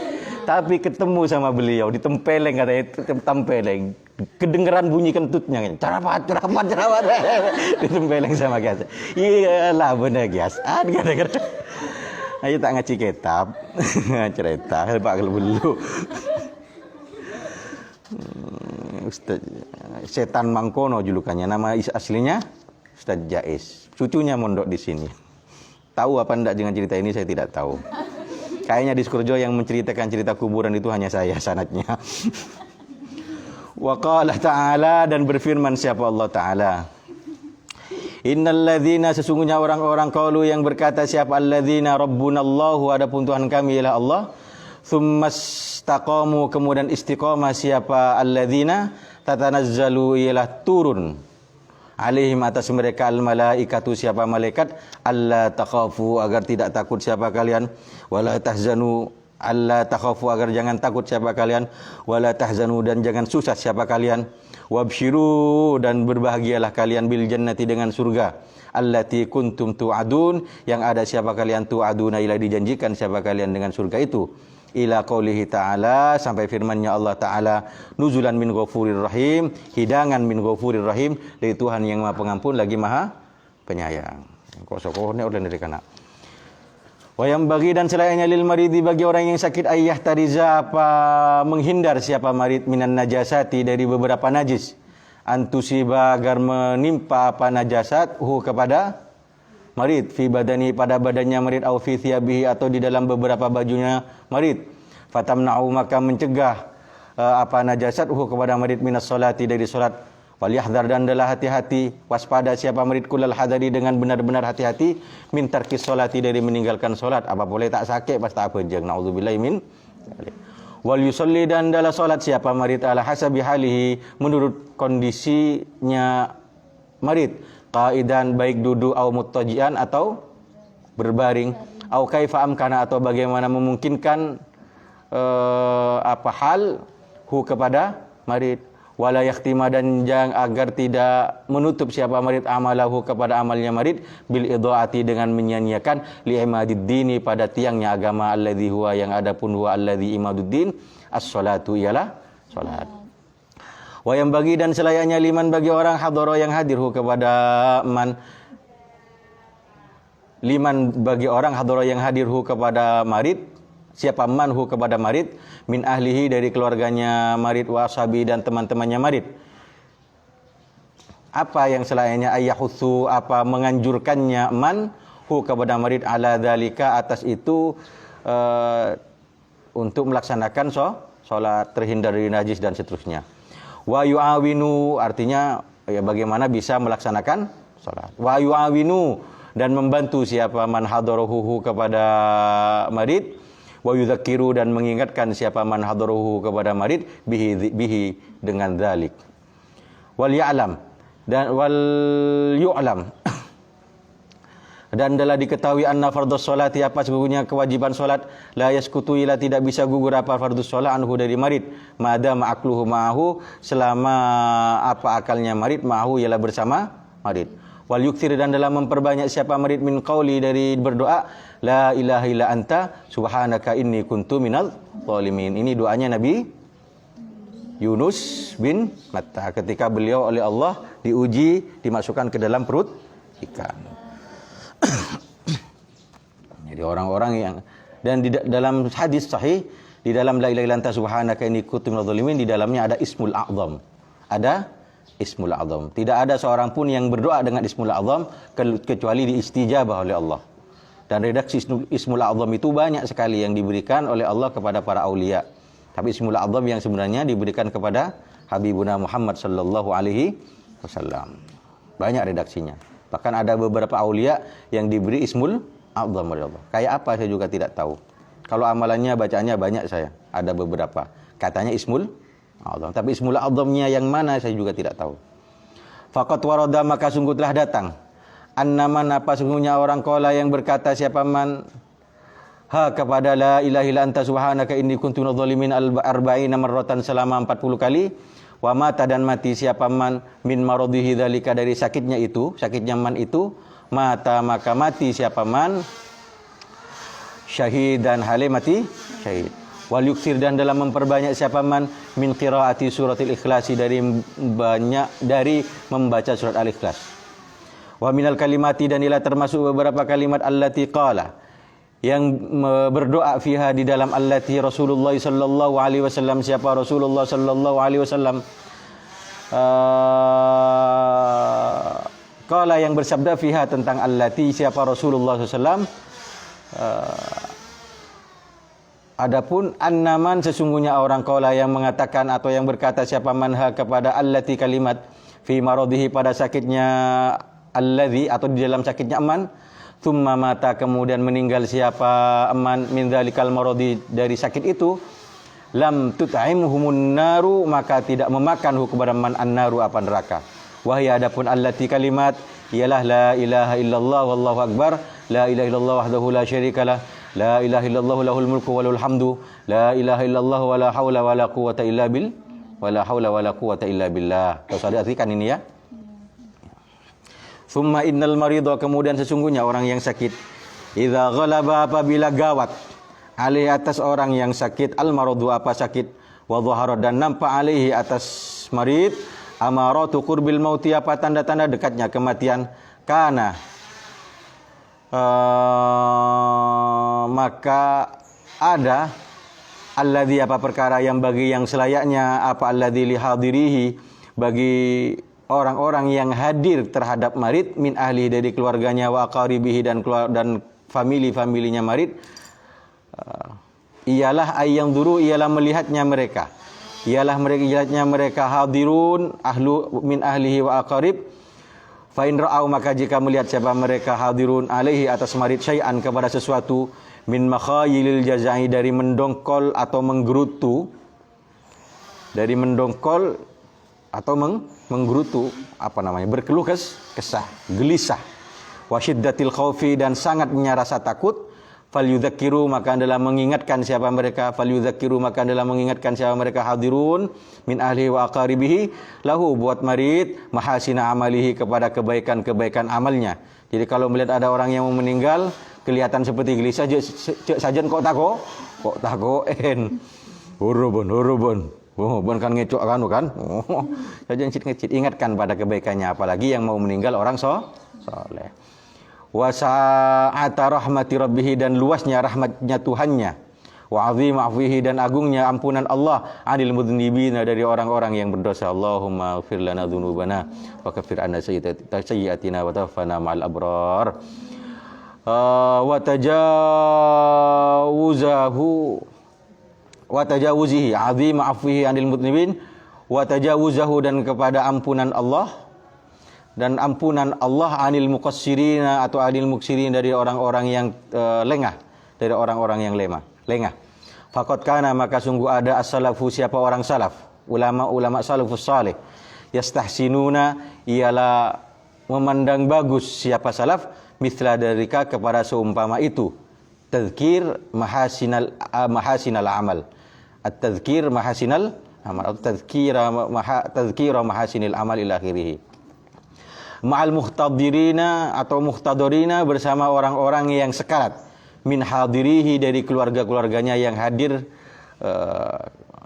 Speaker 1: Tapi ketemu sama beliau ditempeleng katanya, tempeleng, kedengeran bunyi kentutnya, cerapat, ditempeleng sama kiasat. Iyalah benar kiasat, kata-kata. Ayo tak ngaji kitab, cerita, Pak Gelbulu. Ustaz Setan Mangkono julukannya, nama aslinya Ustaz Jais. Cucunya mondok di sini. Tahu apa enggak dengan cerita ini saya tidak tahu. Kayaknya di Sukorejo yang menceritakan cerita kuburan itu hanya saya sanadnya. Wa qala ta'ala, dan berfirman siapa Allah Ta'ala. Innal ladzina, sesungguhnya orang-orang qalu yang berkata siapa alladzina rabbunallahu, adapun Tuhan kami ialah Allah. Tsumastaqamu, kemudian istiqamah siapa alladzina tatanazzalu, ialah turun alaihim atas mereka al malaikatu, siapa malaikat, alla takhafu, agar tidak takut siapa kalian, wala tahzanu, alla takhafu, agar jangan takut siapa kalian, wala tahzanu, dan jangan susah siapa kalian, wabshiru, dan berbahagialah kalian, bil jannati, dengan surga, allati kuntum tu'adun, yang ada siapa kalian, tu'aduna, ila dijanjikan siapa kalian dengan surga itu, ila qaulihi ta'ala, sampai firman-Nya Allah Ta'ala, nuzulan min ghafurir rahim, hidangan min ghafurir rahim, dari Tuhan yang Maha Pengampun lagi Maha Penyayang. Kok sokoh ni orang dari kana. Wa yang bagi dan selainnya lil maridi bagi orang yang sakit ayah tariza apa menghindar siapa marid minan najasati dari beberapa najis. Antusiba agar menimpa apa najasat kepada marid fi badani pada badannya marid au fi thiyabihi atau di dalam beberapa bajunya marid. Fatamna'u maka mencegah apa najasat kepada marid minas solati dari solat. Wal yahdhar dan adalah hati-hati waspada siapa marid kulal hadari dengan benar-benar hati-hati min tarkis solati dari meninggalkan solat. Apa boleh tak sakit pas tak apa je. Nauzubillahi min. Wal yusalli dan adalah solat siapa marid ala hasabi halihi menurut kondisinya marid. Qaidan baik duduk atau muttajian atau berbaring au kaifa amkana atau bagaimana memungkinkan apa hal kepada marid. Wala yakhtima dan jangan agar tidak menutup siapa marid amalahu kepada amalnya marid bil idhaati dengan menyia-nyiakan li'imadid dini pada tiangnya agama alladzi huwa yang adapun huwa alladzi imaduddin as-salatu ialah salat. Wa yang bagi dan selayaknya liman bagi orang hadara yang hadir kepada man liman bagi orang hadara yang hadir kepada marid siapa manhu kepada marid min ahlihi dari keluarganya marid wa ashabi dan teman-temannya marid. Apa yang selainnya ayyahutsu apa menganjurkannya manhu kepada marid ala dzalika atas itu untuk melaksanakan salat terhindar dari najis dan seterusnya. Wa yu'awinu artinya ya bagaimana bisa melaksanakan salat. Wa yu'awinu dan membantu siapa man hadarahu kepada marid. Wa yudzakiru dan mengingatkan siapa man hadaruhu kepada marid bihi dengan dzalik. Wal ya'lam dan wal yu'lam dan adalah diketahui anna fardhus sholati apa sesungguhnya kewajiban solat la yaskutu ila tidak bisa gugur apa fardhus sholat anhu dari marid madama aqluhu ma'ahu selama apa akalnya marid ma'ahu ialah bersama marid. Wal yukthir dan dalam memperbanyak siapa marid min qauli dari berdoa la ilaha illa anta subhanaka inni kuntu minal zalimin. Ini doanya Nabi Yunus bin Matta ketika beliau oleh Allah diuji dimasukkan ke dalam perut ikan. Jadi orang-orang yang dan di dalam hadis sahih di dalam la ilaha illa anta subhanaka inni kuntu minal zalimin di dalamnya ada ismul a'zam. Ada Ismul A'zam. Tidak ada seorang pun yang berdoa dengan Ismul A'zam kecuali diistijabah oleh Allah. Dan redaksi Ismul A'zam itu banyak sekali yang diberikan oleh Allah kepada para aulia. Tapi Ismul A'zam yang sebenarnya diberikan kepada Habibuna Muhammad sallallahu alaihi wasallam. Banyak redaksinya. Bahkan ada beberapa aulia yang diberi Ismul A'zam oleh Allah. Kayak apa saya juga tidak tahu. Kalau amalannya bacaannya banyak saya. Ada beberapa. Katanya Ismul Allah. Tapi Ismul A'zamnya yang mana saya juga tidak tahu. Faqat warada maka sungguh telah datang. Annaman apa sungguhnya orang qala yang berkata siapa man kepada la ilaha illa anta subhanaka inni kuntu minadh dhalimin arba'ina marratan selama 40 kali. Wa mata dan mati siapa man min maradhihi dzalika dari sakitnya itu, sakitnya man itu, mata maka mati siapa man syahid dan hale mati syahid. Wal yuksir dan dalam memperbanyak siapa man min qiraati suratil ikhlasi dari membaca surat al-ikhlas. Wa minal kalimati dan ialah termasuk beberapa kalimat allati qala yang berdoa fiha di dalam allati Rasulullah sallallahu alaihi wasallam siapa Rasulullah sallallahu alaihi wasallam qala yang bersabda fiha tentang allati siapa Rasulullah sallallahu alaihi wasallam adapun annaman sesungguhnya orang qala yang mengatakan atau yang berkata siapa manha kepada allati kalimat fi maradhihi pada sakitnya alladzi atau di dalam sakitnya aman thumma mata kemudian meninggal siapa aman min dzalikal maradi dari sakit itu lam tut'imhumun naru maka tidak memakan kepada man an-naru apa neraka. Wahya adapun allati kalimat ialah la ilaha illallah wallahu akbar la ilaha illallah wahdahu la syarikalah la ilaha illallah lahul mulku wa lahul hamdu la ilaha illallah wala haula wala quwwata illa bil wala haula wala quwwata illa billah. Tahu saya artikan ini ya. Summa innal maridha kemudian sesungguhnya orang yang sakit idza ghalaba apabila gawat alih atas orang yang sakit al maradu apa sakit wa dhahara dan nampak alaihi atas marid amaratu qurbil mauti apa tanda-tanda dekatnya kematian kana maka ada alladzi apa perkara yang bagi yang selayaknya, apa alladzi li hadirihi bagi orang-orang yang hadir terhadap marid, min ahli dari keluarganya, wa aqaribihi dan famili-familinya marid, ialah ayang duru, ialah melihatnya mereka, melihatnya mereka hadirun ahlu min ahlihi wa aqarib. Fa in ra'au, maka jika melihat siapa mereka hadirun alaihi atas marid syai'an kepada sesuatu, min makhayilil jazai dari mendongkol atau menggerutu, dari mendongkol atau menggerutu, apa namanya, berkeluh kesah, gelisah, wa syiddatil khaufi dan sangatnya rasa takut, falyudzakiru maka adalah mengingatkan siapa mereka, falyudzakiru maka adalah mengingatkan siapa mereka hadirun min ahli wa aqaribihi lahu buat marid mahasina amalihi kepada kebaikan-kebaikan amalnya. Jadi kalau melihat ada orang yang mau meninggal kelihatan seperti gelisah, cek sajen kok tako hurubun bon kan ngecok kan sajen ngecit ingatkan pada kebaikannya, apalagi yang mau meninggal orang soleh. Wa sa'ata rahmati rabbih dan luasnya rahmatnya Tuhannya, wa azim afwihi dan agungnya ampunan Allah, anil mudznibina dari orang-orang yang berdosa. Allahumma ighfir lana dzunubana wa kaffir anna sayyi'atina wa tawaffana ma'al abrar. Wa tajawuzihi azim afwihi anil mudznibin, wa tajawuzahu dan kepada ampunan Allah, dan ampunan Allah anil muqassirina atau anil muksirin dari orang-orang yang lengah, dari orang-orang yang lengah. Faqad kana maka sungguh ada as-salafu siapa orang salaf, ulama-ulama salafus salih, yastahsinuna ialah memandang bagus siapa salaf, mithla darika kepada seumpama itu, tadzkir mahasinal amal, at-tadzkir mahasinal amal atau tadzkira mahasinil amal ila akhirih. Ma'al muhtadirina atau muhtadorina bersama orang-orang yang sekarat, min hadirihi dari keluarga-keluarganya yang hadir,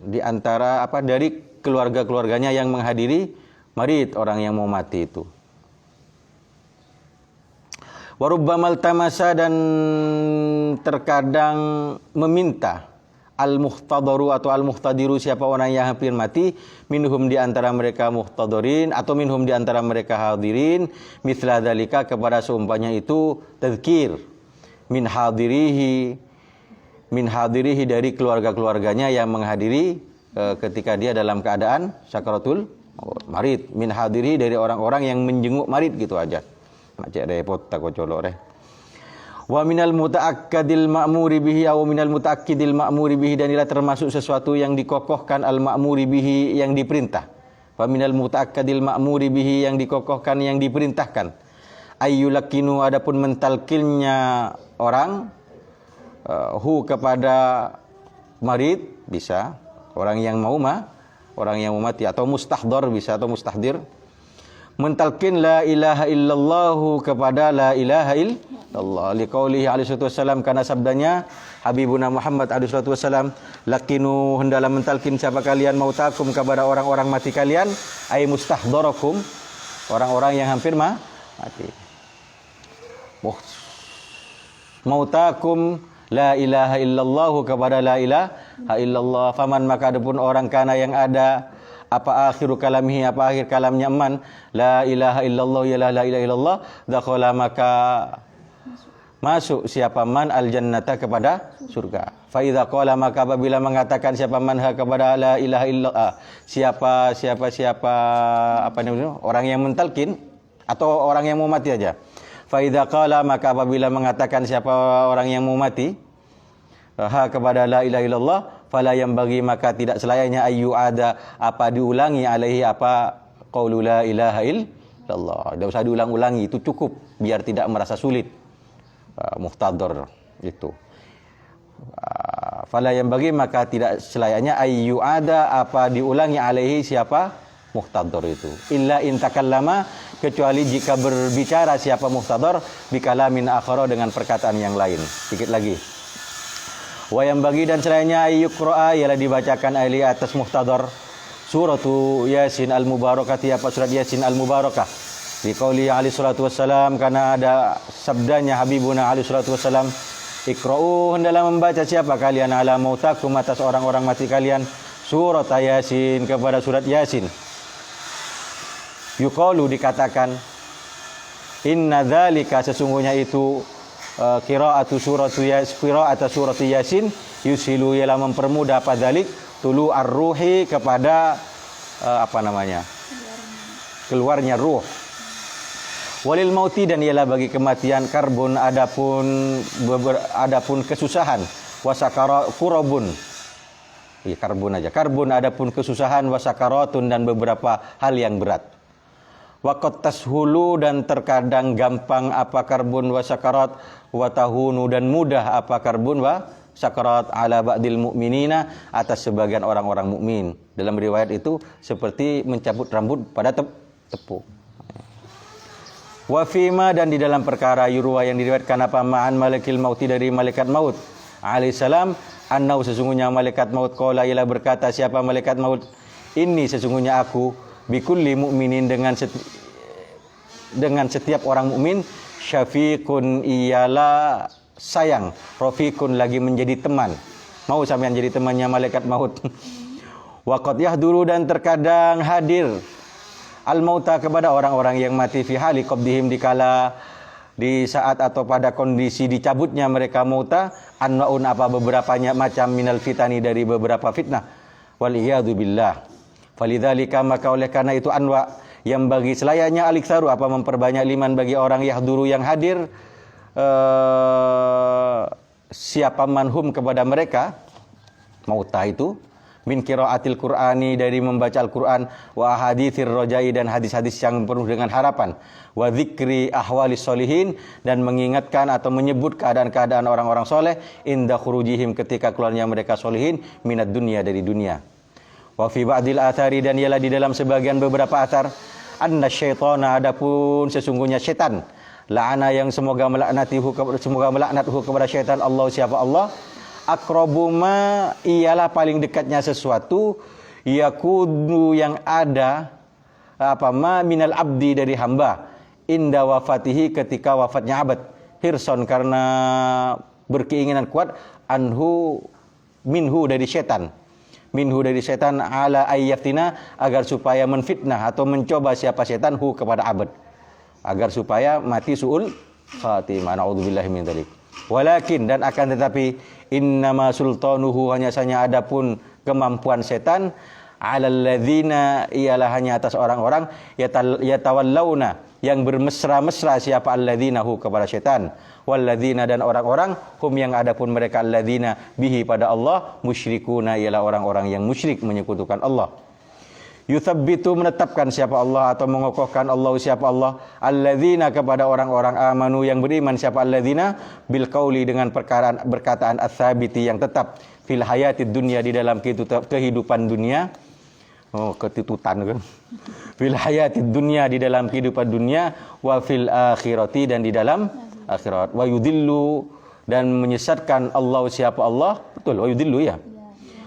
Speaker 1: di antara dari keluarga-keluarganya yang menghadiri marid orang yang mau mati itu. Warubbamal tamasa dan terkadang meminta al-muhtadaru atau al-muhtadiru siapa orang yang hampir mati, minhum di antara mereka muhtadarin atau minhum di antara mereka hadirin, mithla dzalika kepada seumpamanya itu, tadzkir min hadirihi dari keluarga-keluarganya yang menghadiri ketika dia dalam keadaan sakaratul marid, min hadirihi dari orang-orang yang menjenguk marid gitu aja. Macam repot tak colok deh. Wa minal mutaakkadil ma'muri bihi aw minal mutaakkidil ma'muri bihi dan ialah termasuk sesuatu yang dikokohkan al ma'muri bihi yang diperintah. Wa minal mutaakkadil ma'muri bihi yang dikokohkan yang diperintahkan. Ayyulakinu adapun mentalkinnya orang hu kepada marid bisa orang yang mau mati, atau mustahdar bisa, atau mustahdir. Mentalkin la ilaha illallah kepada la ilaha illallah, liqaulihi alaihi wasallam, karena sabdanya Habibuna Muhammad alaihi wasallam, lakinu hendalah mentalkin siapa kalian mautakum kepada orang-orang mati kalian, ay mustahdarakum orang-orang yang hampir mati. Mautakum la ilaha illallah kepada la ilaha illallah. Faman maka adapun orang kana yang ada apa akhiru kalamihi, apa akhir kalamnya man la ilaha illallah ialah la ilaha illallah, dakhala maka masuk siapa man al jannata kepada surga. Fa idza qala maka apabila mengatakan siapa man kepada la ilaha illallah, siapa apa namanya orang yang mentalkin atau orang yang mau mati aja. Fa idza qala maka apabila mengatakan siapa orang yang mau mati kepada la ilaha illallah, fala yang bagi maka tidak selayaknya ayu ada apa diulangi alaihi apa qaulu la ilaha illallah. Tidak usah diulang-ulangi, itu cukup biar tidak merasa sulit. Muhtadar itu. Fala yang bagi maka tidak selayaknya ayu ada apa diulangi alaihi siapa muhtadar itu. Illa in takallama kecuali jika berbicara siapa muhtadar bikalamin akhara dengan perkataan yang lain. Sedikit lagi. Wa yang bagi dan selayaknya ayyuqra'a ialah dibacakan ahli atas muhtadar suratu Yasin al-Mubarakah, apa surat Yasin al-Mubarakah, Di qauli alaihi salatu wassalam, karena ada sabdanya Habibuna alaihi salatu wassalam, iqra'u, hendaklah membaca siapa kalian ala mautakum, atas orang-orang mati kalian, surat Yasin, kepada surat Yasin. Yuqalu, dikatakan, inna dzalika, sesungguhnya itu qira'atu surat Yasin yusilu, ialah mempermudah padalik tulu ar-ruhi, kepada keluarnya ruh. Walil mauti, dan ialah bagi kematian, karbun, adapun kesusahan, wasakara kurabun, karbun aja, karbun adapun kesusahan, wasakaratun, dan beberapa hal yang berat. Waqat tashulu, dan terkadang gampang apa karbun wasakarat, watahunu, dan mudah apa karbun wasakarat, ala ba'dil mu'minina, atas sebagian orang-orang mukmin. Dalam riwayat itu seperti mencabut rambut pada tepuk. Wa fima, dan di dalam perkara yurwa yang diriwayatkan apa ma'an malakil mauti, dari malaikat maut alaihissalam, annau, sesungguhnya malaikat maut, qala, ialah berkata siapa malaikat maut, inni, sesungguhnya aku, bikulli mu'minin, dengan setiap orang mukmin, syafiqun, ialah sayang, rafiqun, lagi menjadi teman. Mau sampean jadi temannya malaikat maut. Wa qad yahduru, dan terkadang hadir al-mauta, kepada orang-orang yang mati, fi hali qabdihim, di saat atau pada kondisi dicabutnya mereka mauta, anwa'un, apa beberapanya macam, minal fitani, dari beberapa fitnah, wal iyadu billah. Falidzalika, maka oleh karena itu, anwa, yang bagi selayaknya, aliksaru, apa memperbanyak, liman, bagi orang, yahduru, yang hadir, siapa manhum, kepada mereka mauta itu, min qiraatil Qur'ani, dari membaca Al-Qur'an, wa haditsir rajai, dan hadis-hadis yang penuh dengan harapan, wa dzikri ahwalis solihin, dan mengingatkan atau menyebut keadaan-keadaan orang-orang soleh, inda khurujihim, ketika keluarnya mereka solihin, minad dunya, dari dunia. Wa fi ba'dil athari, dan ialah di dalam sebagian beberapa athar, anna syaitana, adapun sesungguhnya syaitan, la'ana, yang semoga melaknathu kepada syaitan, Allah, siapa Allah, aqrabu ma, ialah paling dekatnya sesuatu, yakunu, yang ada minal abdi, dari hamba, inda wafatihi, ketika wafatnya abad, hirson, karena berkeinginan kuat, minhu, dari setan, ala ayyaftina, agar supaya menfitnah atau mencoba siapa setan, kepada abad, agar supaya mati su'ul khatimah, na'udzubillahi min dzalik. Walakin, dan akan tetapi, innama sultanuhu, hanya saja adapun kemampuan setan, alal ladzina, ialah hanya atas orang-orang, yatawallawna, yang bermesra-mesra siapa alladzina, kepada setan, walladzina, dan orang-orang, hum, yang adapun mereka, alladzina, bihi, pada Allah, musyrikuna, ialah orang-orang yang musyrik, menyekutukan Allah. Yuthabbitu, menetapkan siapa Allah, atau mengokohkan Allah, siapa Allah, alladzina, kepada orang-orang, amanu, yang beriman, siapa alladzina, bil qauli, dengan berkataan ats-tsabiti, yang tetap, fil hayatid dunya, di dalam kehidupan dunia, ketitutan kan, fil hayatid dunya, di dalam kehidupan dunia, wa fil akhirati, dan di dalam akhirat, wa yudillu, dan menyesatkan Allah, siapa Allah, betul, wa yudillu, ya,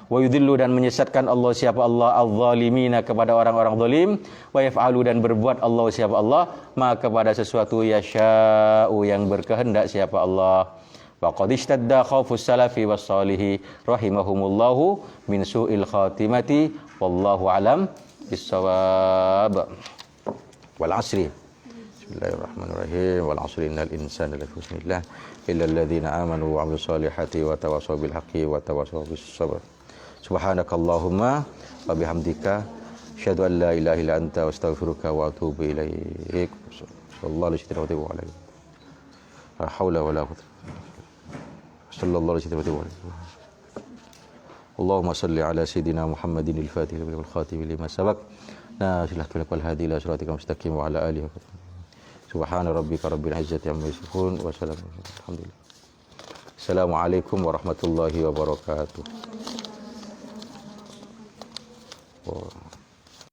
Speaker 1: wa yudillu, dan menyesatkan Allah, siapa Allah, al-zalimina, kepada orang-orang zalim, wa yaf'alu, dan berbuat Allah, siapa Allah, ma, kepada sesuatu, yasha'u, yang berkehendak siapa Allah. Wa qad ishtadda khaufus salafi was salihi rahimahumullahu min su'il khatimati, wallahu alam bissawab. Wal asri, bismillahirrahmanirrahim, wal asri, innal insana lafi khusr illa alladhina amanu wa 'amilus solihati wa tawassaw bil haqqi wa tawassaw bis sabr. Subhanakallahumma wa bihamdika, asyhadu an la ilaha illa anta, astaghfiruka wa atubu ilaik. Sallallahu alaihi wa sallam. La haula wa la quwwata. Sallallahu alaihi wa sallam. Allahumma salli ala sayyidina Muhammadin al-Fatih wal khatim lima sabaq. Nasilahtu lakal hadi ila siratikal mustaqim wa ala alihi wa sahbihi. Subhana rabbika rabbil izzati amma yasifun wa salamun alhamdulillah. Assalamualaikum warahmatullahi wabarakatuh. Oh.